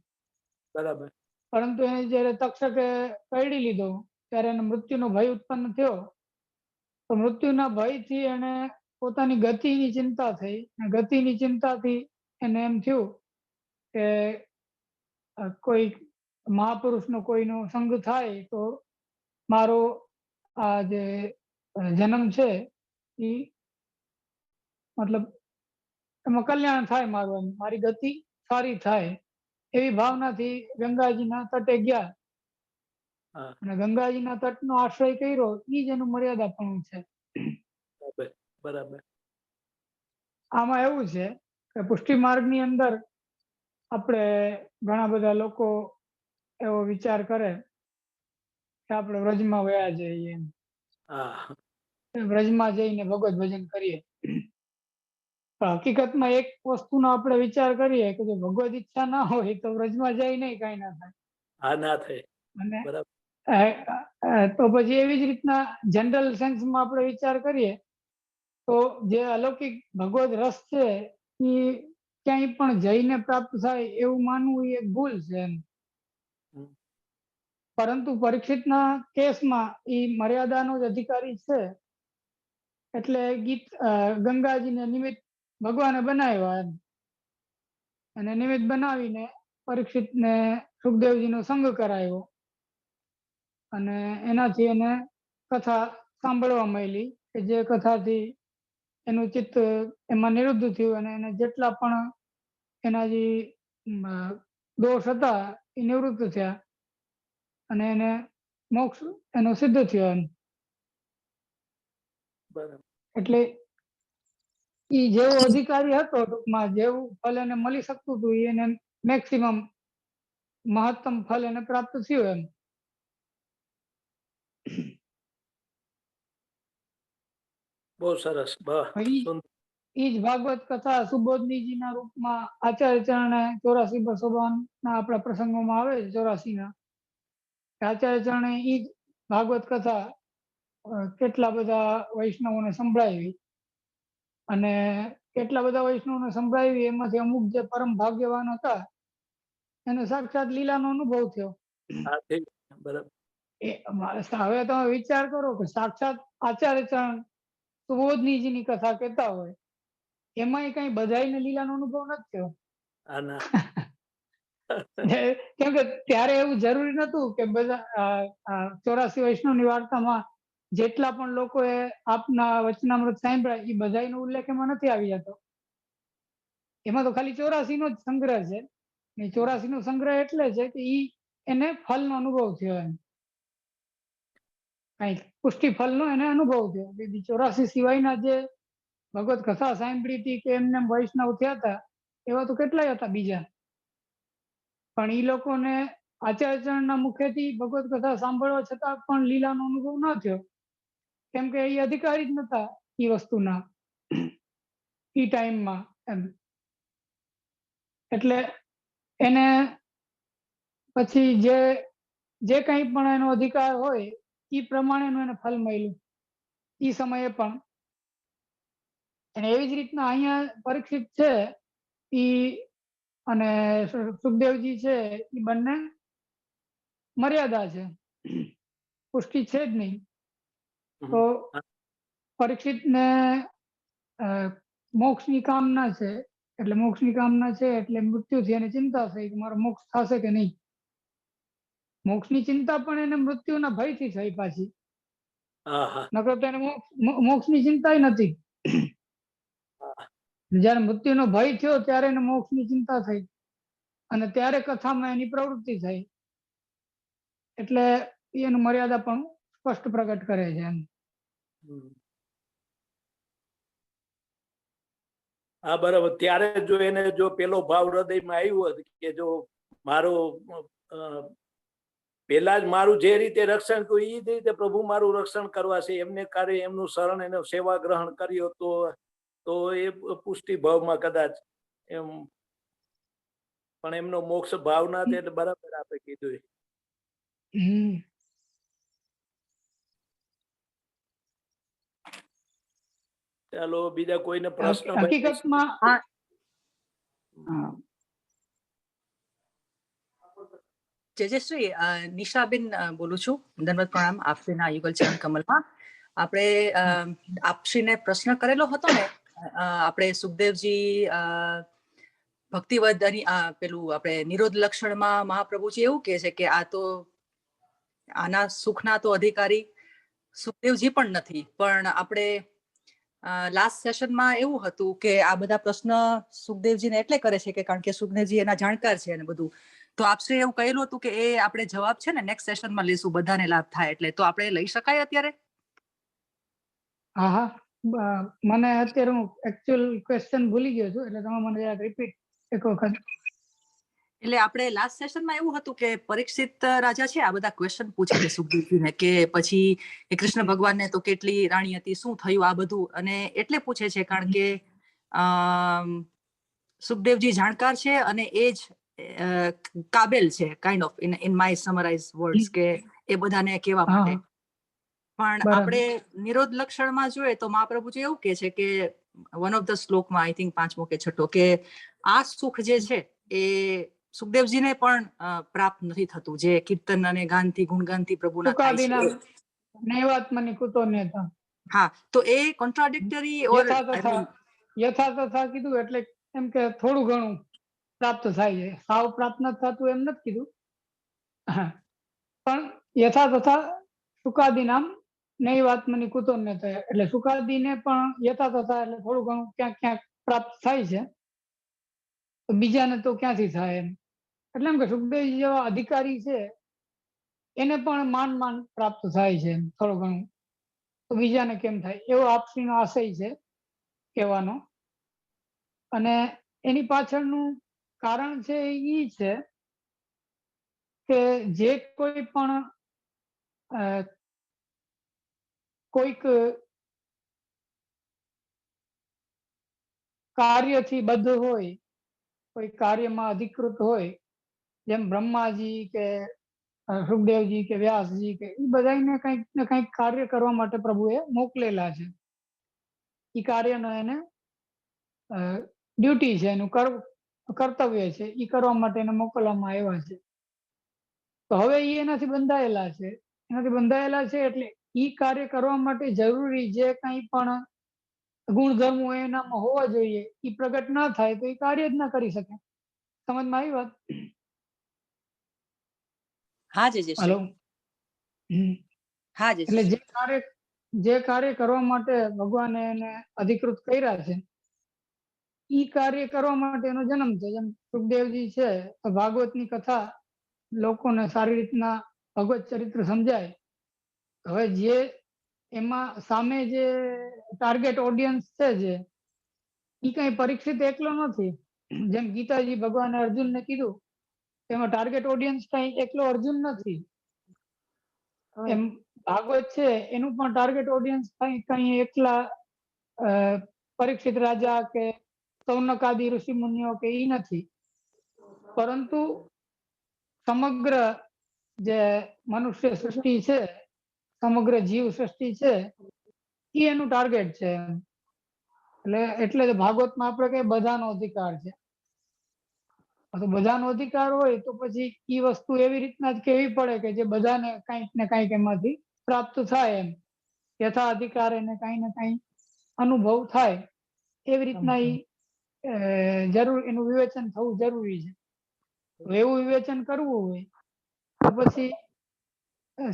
બરાબર. પરંતુ એને જ્યારે તક્ષકે કરડી લીધો ત્યારે એને મૃત્યુનો ભય ઉત્પન્ન થયો. તો મૃત્યુના ભયથી એને પોતાની ગતિની ચિંતા થઈ, અને ગતિની ચિંતાથી એને એમ થયું કે કોઈ મહાપુરુષનો કોઈનો સંગ થાય તો મારો આ જે જન્મ છે એ મતલબ એમાં કલ્યાણ થાય, મારું એમ, મારી ગતિ સારી થાય, એવી ભાવનાથી ગંગાજીના તટે ગયા. હા. અને ગંગાજીના તટનો આશ્રય કર્યો, એ જ એનું મર્યાદાપણું છે. બરાબર. બરાબર. આમાં એવું છે કે પુષ્ટિ માર્ગની અંદર આપણે ઘણા બધા લોકો એવો વિચાર કરે કે આપણે વ્રજમાં વયા જઈએ એમ. હા. વ્રજમાં જઈને ભગવત ભજન કરીએ. પણ હકીકતમાં એક વસ્તુનો આપણે વિચાર કરીએ કે જો ભગવત ઈચ્છા ના હોય તો વ્રજમાં જઈ નહીં, કઈ ના થાય. હા, ના થાય. અને બરાબર. તો પછી એવી જ રીતના જનરલ સેન્સમાં આપણે વિચાર કરીએ તો જે અલૌકિક ભગવત રસ છે એ ક્યાંય પણ જઈને પ્રાપ્ત થાય એવું માનવું એ એક ભૂલ છે એમ. હમ, પરંતુ પરીક્ષિતના કેસમાં એ મર્યાદાનો જ અધિકારી છે, એટલે ગંગાજીને નિમિત્ત ભગવાને બનાવ્યા એમ. અને નિમિત્ત બનાવીને પરીક્ષિતને સુખદેવજીનો સંગ કરાવ્યો, અને એનાથી એને કથા સાંભળવા મળી કે જે કથાથી એનું ચિત્ત એમાં નિરુદ્ધ થયું, અને એને જેટલા પણ એના જે દોષ હતા એ નિવૃત્ત થયા, અને એને મોક્ષ એનો સિદ્ધ થયો એમ. બરાબર. એટલે એ જેવો અધિકારી હતો, ટૂંકમાં જેવું ફલ એને મળી શકતું હતું એને મેક્સિમમ મહત્તમ ફલ એને પ્રાપ્ત થયું એમ. બહુ સરસ. એ જ ભાગવત કથા સુબોધનીજીના રૂપમાં આચાર્ય ચરણે 84 આપણા પ્રસંગોમાં આવે છે, 84ના. આચાર્ય ચરણે એ જ ભાગવત કથા કેટલા બધા વૈષ્ણવોને સંભળાવી, અને કેટલા બધા વૈષ્ણવોને સંભળાવી એમાંથી અમુક જે પરમ ભાગ્યવાન હતા એને સાક્ષાત લીલાનો અનુભવ થયો. હા, ઠીક. બરાબર. હવે તમે વિચાર કરો કે સાક્ષાત આચાર્ય ચરણ સુબોધનીજીની કથા કહેતા હોય, એમાંય કઈ બધાઈને લીલાનો અનુભવ નથી થયો. હા, ના. કેમ કે ત્યારે એવું જરૂરી નતું કે બધા 84 વૈષ્ણવની વાર્તામાં જેટલા પણ લોકોએ આપના વચનામૃત સાંભળ્યા એ બધાનો ઉલ્લેખ એમાં નથી આવી જતો. એમાં તો ખાલી 84 નો જ સંગ્રહ છે. 84 નો સંગ્રહ એટલે છે કે એને ફલનો અનુભવ થયો એમ, કઈ પુષ્ટિ ફલનો એને અનુભવ થયો. 84 સિવાયના જે ભગવત કથા સાંભળી હતી કે એમને વૈષ્ણવ થયા હતા એવા તો કેટલાય હતા બીજા, પણ એ લોકોને આચાર્ય ચરણના મુખેથી ભગવત કથા સાંભળવા છતાં પણ લીલાનો અનુભવ ન થયો, કેમ કે એ અધિકારી જ નતા એ વસ્તુના એ ટાઈમમાં એમ. એટલે એને પછી જે કંઈ પણ એનો અધિકાર હોય એ પ્રમાણેનું એને ફલ મળ્યું એ સમયે પણ. અને એવી જ રીતના અહીંયા પરીક્ષિત છે એ અને સુખદેવજી છે એ બંને મર્યાદા છે, પુષ્ટિ છે જ નહીં. તો પરીક્ષિતને મોક્ષની કામના છે, એટલે મોક્ષની કામના છે એટલે મૃત્યુથી એની ચિંતા થઈ કે મારો મોક્ષ થશે કે નહીં. મોક્ષની ચિંતા પણ એને મૃત્યુના ભયથી થઈ પાછી. હા હા નકર તો એને મોક્ષની ચિંતા નથી. જયારે મૃત્યુનો ભય થયો ત્યારે એને મોક્ષની ચિંતા થઈ અને ત્યારે કથામાં એની પ્રવૃત્તિ થઈ. એટલે એનું મર્યાદા પણ સ્પષ્ટ પ્રગટ કરે છે એમ. હા બરાબર. ત્યારે જો એને જો પેલો ભાવ હૃદયમાં આવ્યો હોત કે જો મારો પેલા જ મારું જે રીતે રક્ષણ કર્યું એ જ રીતે પ્રભુ મારું રક્ષણ કરવા છે એમને કાર્ય એમનું શરણ એને સેવા ગ્રહણ કર્યો તો એ પુષ્ટિ ભાવમાં કદાચ એમ. પણ એમનો મોક્ષ ભાવ ના થાય એટલે બરાબર આપે કીધું. ચાલો બીજા કોઈને પ્રશ્ન હકીકતમાં જયશ્રી, નિશાબેન બોલું છું. દંડવત પ્રણામ આપશ્રીના યુગલ ચરણ કમલમાં. આપણે આપશ્રીને પ્રશ્ન કરેલો હતો ને, આપણે સુખદેવજી ભક્તિવદ પેલું આપણે નિરોધ લક્ષણમાં મહાપ્રભુજી એવું કહે છે કે આ તો આના સુખના તો અધિકારી સુખદેવજી પણ નથી. પણ આપણે લાસ્ટ સેશનમાં એવું હતું કે આ બધા પ્રશ્ન સુખદેવજીને એટલે કરે છે કે કારણ કે સુખદેવજી એના જાણકાર છે અને બધું. તો આપશ્રી એવું કહેલું હતું કે એ આપણે જવાબ છે ને નેક્સ્ટ સેશનમાં લઈશું, બધાને લાભ થાય એટલે. તો આપણે લઈ શકાય અત્યારે? હા હા, મને અત્યારે હું એકચ્યુઅલ ક્વેશ્ચન ભૂલી ગયો છું, એટલે તમે મને રિપીટ એક વખત. એટલે આપણે લાસ્ટ સેશનમાં એવું હતું કે પરીક્ષિત રાજા છે આ બધા ક્વેશ્ચન પૂછે છે સુખદેવજીને કે પછી કૃષ્ણ ભગવાનને તો કેટલી રાણી હતી, શું થયું આ બધું. અને એટલે પૂછે છે કારણ કે સુખદેવજી જાણકાર છે અને એ જ કાબેલ છે kind of in my summarise words કે એ બધાને કહેવા માટે. પણ આપણે નિરોધ લક્ષણમાં જોઈએ તો મહાપ્રભુજી એવું કે છે કે વન ઓફ ધ શ્લોકમાં આઈ થિંક 5મો કે 6 કે આ સુખ જે છે એ સુખદેવજીને પણ પ્રાપ્ત નથી થતું, જે કીર્તન અને ગાનથી ગુણગાનથી પ્રભુના થાય છે. હા, તો એ કોન્ટ્રાડિક્ટરી ઓર યથા તથા કીધું એટલે એમ કે થોડું ઘણું પ્રાપ્ત થાય છે, સાવ પ્રાપ્ત નથી થતું એમ નથી કીધું. પણ યથા તથા સુકાદી નામ નૈવાત્મની કુતોન્યતા, એટલે સુકાદીને પણ યથા તથા એટલે થોડું ઘણું ક્યાંક ક્યાંક પ્રાપ્ત થાય છે, બીજાને તો ક્યાંથી થાય એમ. એટલે એમ કે સુખદેવજી જેવા અધિકારી છે એને પણ માન પ્રાપ્ત થાય છે થોડું ઘણું, તો બીજાને કેમ થાય, એવો આપશ્રીનો આશય છે કહેવાનો. અને એની પાછળનું કારણ છે એ છે કે જે કોઈ પણ કોઈક કાર્યથી બધું હોય, કોઈ કાર્યમાં અધિકૃત હોય, જેમ બ્રહ્માજી કે સુખદેવજી કે વ્યાસજી કે એ બધાને કંઈક ને કંઈક કાર્ય કરવા માટે પ્રભુએ મોકલેલા છે. એ કાર્યનો એને ડ્યુટી છે, એનું કર્તવ્ય છે, એ કરવા માટે એને મોકલવામાં આવ્યા છે. તો હવે એ એનાથી બંધાયેલા છે, એટલે એ કાર્ય કરવા માટે જરૂરી જે કંઈ પણ ગુણધર્મો એનામાં હોવા જોઈએ એ પ્રગટ ના થાય તો એ કાર્ય જ ના કરી શકે. સમજમાં આવી વાત? હા જી. હેલો. હા જી. એટલે જે કાર્ય કરવા માટે ભગવાને એને અધિકૃત કર્યા છે ઈ કાર્ય કરવા માટે એનો જન્મ છે. જેમ સુખદેવજી છે તો ભાગવતની કથા લોકોને સારી રીતના ભગવત ચરિત્ર સમજાય. હવે જે એમાં સામે જે ટાર્ગેટ ઓડિયન્સ છે જે એ કઈ પરીક્ષિત એકલો નથી. જેમ ગીતાજી ભગવાને અર્જુનને કીધું એમાં ટાર્ગેટ ઓડિયન્સ કઈ એકલો અર્જુન નથી. એમ ભાગવત છે એનું પણ ટાર્ગેટ ઓડિયન્સ કઈ એકલા પરીક્ષિત રાજા કે સૌનકાદી ઋષિ મુનિઓ કે ઈ નથી, પરંતુ સમગ્ર જે મનુષ્ય સૃષ્ટિ છે, સમગ્ર જીવ સૃષ્ટિ છે એ એનું ટાર્ગેટ છે. એટલે ભાગવતમાં આપણે કઈ બધાનો અધિકાર છે. બધાનો અધિકાર હોય તો પછી એ વસ્તુ એવી રીતના જ કહેવી પડે કે જે બધાને કંઈક ને કંઈક એમાંથી પ્રાપ્ત થાય, એમ યથા અધિકાર એને કઈ ને કઈ અનુભવ થાય એવી રીતના એનું વિવેચન થવું જરૂરી છે. એવું વિવેચન કરવું હોય તો પછી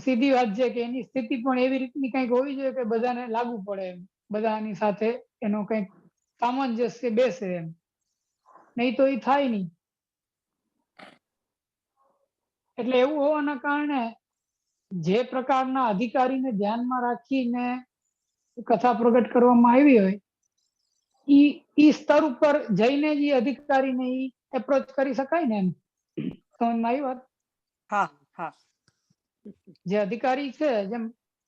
સીધી વાત છે કે એની સ્થિતિ પણ એવી રીતની કંઈક હોવી જોઈએ કે બધાને લાગુ પડે એમ, બધાની સાથે એનો કંઈક સામંજસ્ય બેસે એમ, નહીં તો એ થાય નહીં. એટલે એવું હોવાના કારણે જે પ્રકારના અધિકારીને ધ્યાનમાં રાખીને કથા પ્રગટ કરવામાં આવી હોય ઈ સ્તર ઉપર જઈને જ ઈ અધિકારીને ઈ એપ્રોચ કરી શકાય ને એમ. સમજમાં આવી વાત? હા હા જે અધિકારી છે, જેમ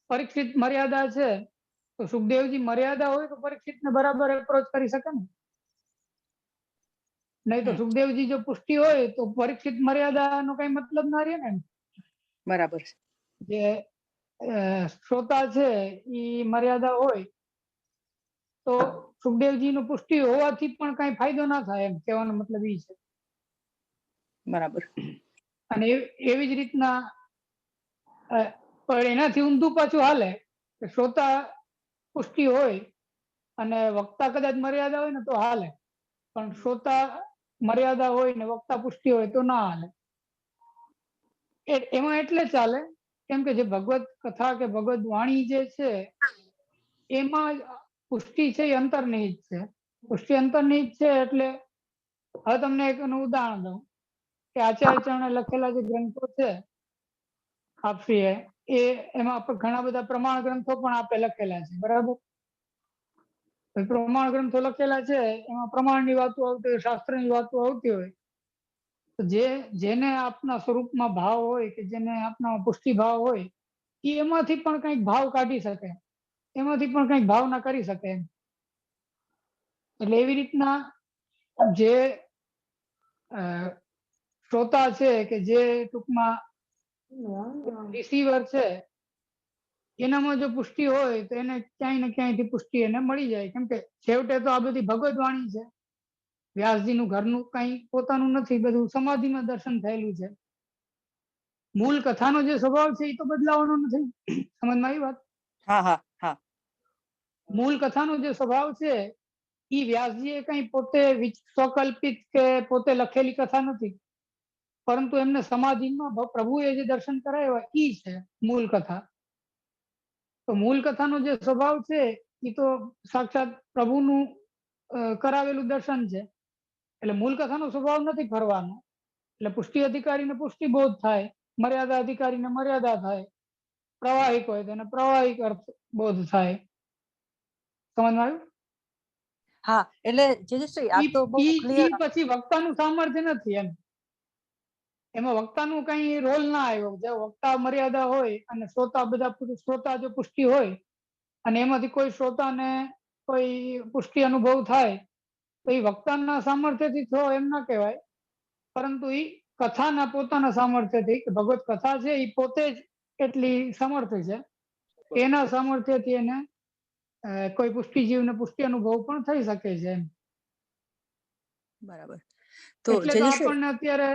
પરીક્ષિત મર્યાદા છે, તો સુખદેવજી મર્યાદા હોય તો પરીક્ષિતને બરાબર એપ્રોચ કરી શકે ને. નહીં તો સુખદેવજી જો પુષ્ટિ હોય તો પરીક્ષિત મર્યાદાનો કઈ મતલબ ના રહે ને. બરાબર છે. જે શ્રોતા છે ઈ મર્યાદા હોય તો સુખદેવજી નું પુષ્ટિ હોવાથી પણ કઈ ફાયદો ના થાય એમ કહેવાનો મતલબ ઈ છે. બરાબર. અને એવી જ રીતના પણ એનાથી ઊંધું પાછું હાલે કે શ્રોતા પુષ્ટિ હોય અને વક્તા કદાચ મર્યાદા હોય ને તો હાલે, પણ શ્રોતા મર્યાદા હોય ને વક્તા પુષ્ટિ હોય તો ના હાલે. એમાં એટલે ચાલે કેમ કે જે ભગવત કથા કે ભગવત વાણી જે છે એમાં પુષ્ટિ છે એ અંતર્નિહિત છે. પુષ્ટિ અંતર્નિહિત છે એટલે હવે તમને એક એનું ઉદાહરણ દઉં કે આચાર્ય ચરણે લખેલા જે ગ્રંથો છે આપશ્રીએ, એમાં ઘણા બધા પ્રમાણ ગ્રંથો પણ આપે લખેલા છે, બરાબર? પ્રમાણ ગ્રંથો લખેલા છે એમાં પ્રમાણની વાતો આવતી હોય, શાસ્ત્રની વાતો આવતી હોય, તો જેને આપના સ્વરૂપમાં ભાવ હોય કે જેને આપના પુષ્ટિ ભાવ હોય એ એમાંથી પણ કંઈક ભાવ કાઢી શકે, એમાંથી પણ કંઈક ભાવના કરી શકે એમ. એટલે એવી રીતના જે શ્રોતા છે કે જે ટૂંકમાં રિસીવર છે એનામાં જો પુષ્ટિ હોય તો એને ક્યાંય ને ક્યાંયથી પુષ્ટિ એને મળી જાય, કેમ કે છેવટે તો આ બધી ભગવત વાણી છે. વ્યાસજીનું ઘરનું કઈ પોતાનું નથી, બધું સમાધિમાં દર્શન થયેલું છે. મૂળ કથાનો જે સ્વભાવ છે એ તો બદલાવાનો નથી. સમજમાં આવી વાત? હા હા હા. મૂળ કથાનો જે સ્વભાવ છે એ વ્યાસજીએ કઈ પોતે સ્વકલ્પિત કે પોતે લખેલી કથા નથી, પરંતુ એમને સમાધિમાં પ્રભુએ જે દર્શન કરાવ્યા ઈ છે મૂળ કથા. તો મૂળ કથાનો જે સ્વભાવ છે એ તો સાક્ષાત પ્રભુનું કરાવેલું દર્શન છે. એટલે મૂળ કથાનો સ્વભાવ નથી ફરવાનો. એટલે પુષ્ટિ અધિકારીને પુષ્ટિ બોધ થાય, મર્યાદા અધિકારીને મર્યાદા થાય, પ્રવાહિક હોય તો એને પ્રવાહિક અર્થ બોધ થાય. સમજમાં આવ્યું? હા, એટલે જેજશ્રી આ તો બહુ ક્લિયર. પછી વક્તાનું સામર્થ્ય નથી એમ, એમાં વક્તાનું કઈ રોલ ના આવ્યો. જે વક્તા મર્યાદા હોય અને શ્રોતા બધા શ્રોતા જો પુષ્ટિ હોય અને એમાંથી કોઈ શ્રોતાને કોઈ પુષ્ટિ અનુભવ થાય તો એ વક્તાના સામર્થ્યથી થયો એમ ના કહેવાય, પરંતુ એ કથાના પોતાના સામર્થ્યથી, ભગવત કથા છે એ પોતે જ એટલી સમર્થ છે, એના સામર્થ્યથી એને કોઈ પુષ્ટિ જીવને પુષ્ટિ અનુભવ પણ થઈ શકે છે એમ. બરાબર. તો એટલે તો જેજશ્રી, આપણને અત્યારે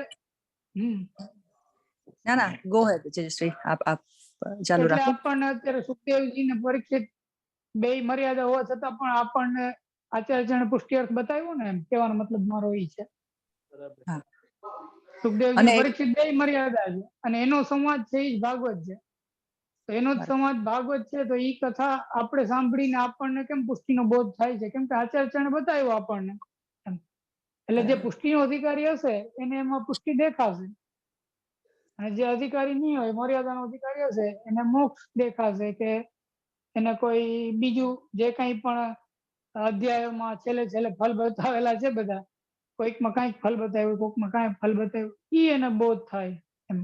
ના ના, ગો હેડ જેજશ્રી, આપ ચાલુ એટલે રાખો. આપણને અત્યારે સુખદેવજી ને પરીક્ષિત બે મર્યાદા હોવા છતાં પણ આપણને આચાર્યને પુષ્ટિ અર્થ બતાવ્યો ને, એમ કહેવાનો મતલબ મારો એ છે. હા. સુખદેવજી અને પરીક્ષિત બે મર્યાદા છે અને એનો સંવાદ છે એ જ ભાગવત છે. તો એનો જ સંવાદ ભાગવત છે, તો એ કથા આપણે સાંભળીને આપણને કેમ પુષ્ટિનો બોધ થાય છે? કેમ કે આચાર્યને બતાવ્યો આપણને. એટલે જે પુષ્ટિનો અધિકારી હશે એને એમાં પુષ્ટિ દેખાશે, અને જે અધિકારી નહીં હોય, મર્યાદાનો અધિકારી હશે, એને મોક્ષ દેખાશે કે એને કોઈ બીજું જે કંઈ પણ અધ્યાયોમાં છેલ્લે ફળ બતાવેલા છે બધા, કોઈકમાં કાંઈક ફળ બતાવ્યું, કોઈકમાં કાંઈ ફળ બતાવ્યું, ઈ એને બોધ થાય એમ.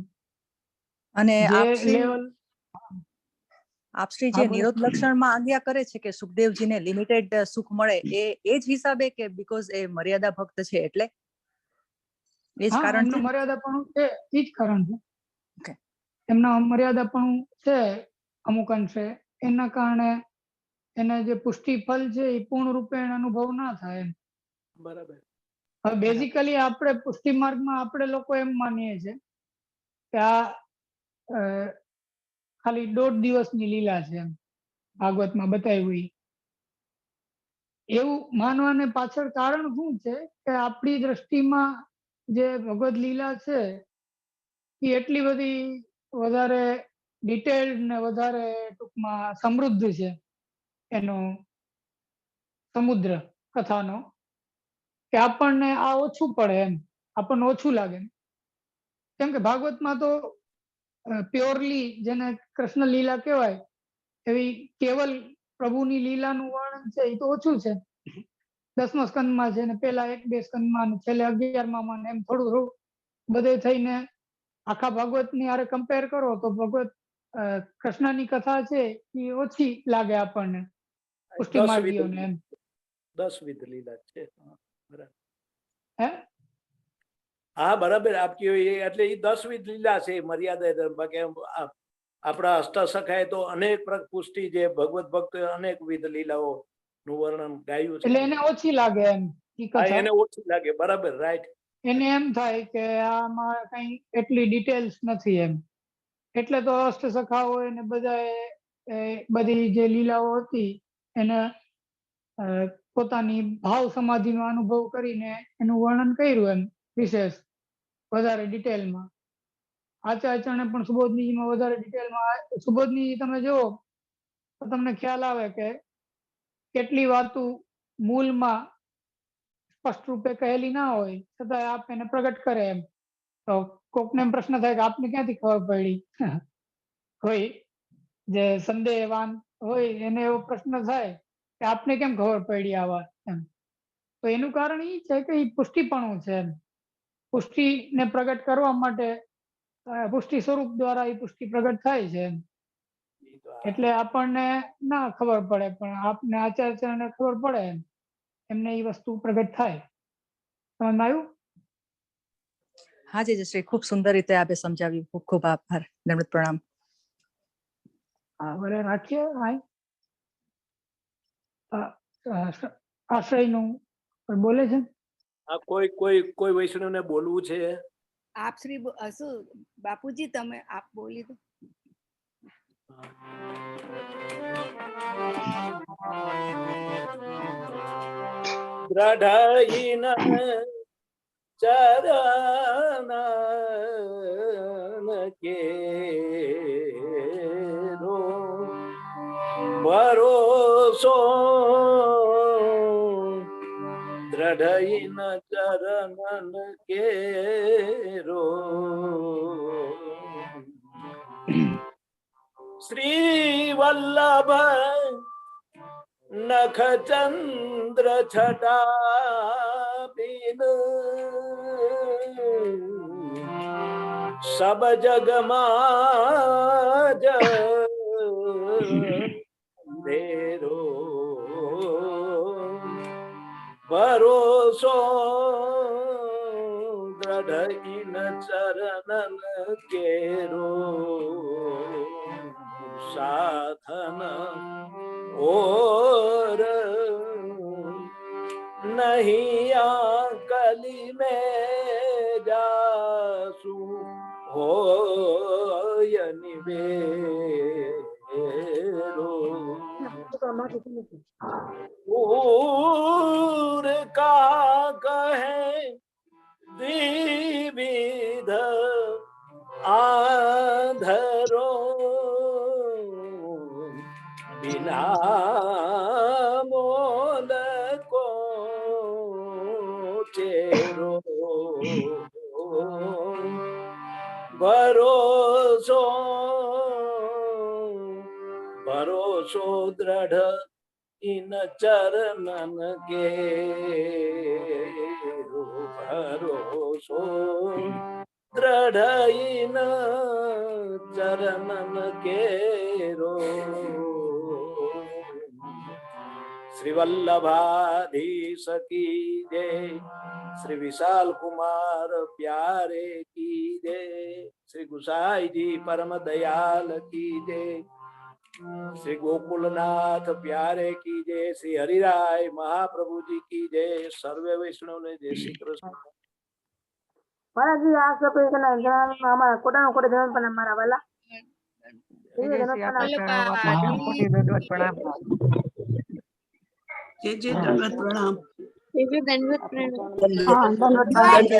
અને જે આપશ્રી લેવલ જે બોલો. નિરોધ લક્ષણમાં આજ્ઞા કરે છે કે સુખદેવજીને લિમિટેડ સુખ મળે, એ જ હિસાબે કે બીકોઝ એ મર્યાદા ભક્ત છે એટલે એ જ હા, કારણ એમનું છે. મર્યાદાપણું છે, ઈ જ કારણ છે. Okay. એમના મર્યાદાપણું છે અમુક અંશે, એના કારણે એને જે પુષ્ટિ ફળ છે એ પૂર્ણ રૂપે અનુભવ ના થાય એમ. બરાબર. હવે બેઝિકલી આપણે પુષ્ટિ માર્ગમાં આપણે લોકો એમ માનીએ છીએ કે આ ખાલી 1.5 દિવસની લીલા છે એમ, ભાગવતમાં બતાવ્યું ઈ. એવું માનવાને પાછળ કારણ શું છે કે આપણી દ્રષ્ટિમાં જે ભગવદ લીલા છે એ એટલી બધી વધારે ડિટેલ્ડ ને વધારે ટૂંકમાં સમૃદ્ધ છે એનો સમુદ્ર કથાનો, કે આપણને આ ઓછું પડે એમ, આપણને ઓછું લાગે. કેમ કે ભાગવતમાં તો પ્યોરલી જેને કૃષ્ણ લીલા કહેવાય એવી કેવલ પ્રભુની લીલાનું વર્ણન છે એ તો ઓછું છે. 10મા સ્કંદમાં છે ને પેલા 1-2 સ્કંદમાં ને છેલ્લે 11માં એમ થોડું થોડું બધે થઈને આખા ભાગવતની હારે કમ્પેર કરો તો ભગવત કૃષ્ણની કથા છે એ ઓછી લાગે આપણને પુષ્ટિ 10 માર્ગીઓને એમ. 10 વિધ લીલા છે. બરાબર. હે હા બરાબર આપ કહ્યું એ, એટલે એ 10 વિધ લીલા છે મર્યાદા ધર્મ. બાકી આપણા અષ્ટસખાએ તો અનેક પુષ્ટિ જે ભગવત ભક્ત અનેક વિધ લીલાઓ નું વર્ણન ગાયું છે. એટલે એને ઓછી લાગે એમ ઈ હા, કથા. એને ઓછી લાગે. બરાબર, રાઈટ. એને એમ થાય કે આમાં કઈ એટલી ડિટેલ્સ નથી એમ. એટલે તો અષ્ટસખાઓ એને બધી જે લીલાઓ હતી એને પોતાની ભાવ સમાધિનો અનુભવ કરીને એનું વર્ણન કર્યું એમ વિશેષ વધારે ડિટેલમાં. આચાર્યચરણે પણ સુબોધનીજીમાં વધારે ડિટેલમાં. સુબોધનીજી તમે જુઓ તો તમને ખ્યાલ આવે કે કેટલી વાતો મૂળમાં સ્પષ્ટ રૂપે કહેલી ના હોય છતાં આપ એને પ્રગટ કરે એમ. તો કોકને એમ પ્રશ્ન થાય કે આપને ક્યાંથી ખબર પડી? કોઈ જે સંદેહવાન હોય એને એવો પ્રશ્ન થાય કે આપને કેમ ખબર પડી આ વાત એમ. તો એનું કારણ એ છે કે એ પુષ્ટિપણું છે એમ. પુષ્ટિને પ્રગટ કરવા માટે પુષ્ટિ સ્વરૂપ દ્વારા એ પુષ્ટિ પ્રગટ થાય છે એમ. એટલે આપણને ના ખબર પડે પણ આપને આચાર્યને ખબર પડે એમ. એમને એ વસ્તુ પ્રગટ થાય. સમજમાં આવ્યું? હાજી શ્રી, ખૂબ સુંદર રીતે આપે સમજાવ્યું. ખૂબ ખૂબ આભાર. દંડવત પ્રણામ. હા, ભલે રાખીએ. આશ્રયનું બોલે છે. આ કોઈ વૈષ્ણવને બોલવું છે? આપ શ્રી શું બાપુજી તમે આપ બોલી દો. દ્રઢઈન ચરણ કેરો ભરોસો, દ્રઢઈન ચરણ કેરો શ્રી વલ્લભ નખ ચંદ્ર છટા બિન સબ જગમાં અંધેરો ભરોસો, દ્રઢઈન ચરણ કેરો સાધન और नहीं आकली में जासू हो निवेरो दूर का कहे द्विविध आंधरो बिना मोल को चेरो भरोसो, भरोसो दृढ़ इन चरणन के भरोसो, दृढ़ इन चरणन केरो श्री वल्लभाधीश की जय, श्री विशाल कुमार प्यारे की जय, श्री गुसाई जी परम दयाल की जय, श्री गोकुलनाथ प्यारे की जय, श्री हरिराय महाप्रभु जी की जय, सर्वे वैष्णव ने जय श्री कृष्ण। महाराज આ सब અમારા કોટાનો કોટે જન્મ પણ અમારા વાલા જય જય દંડવત પ્રણામ. હા, ધન્યવાદ.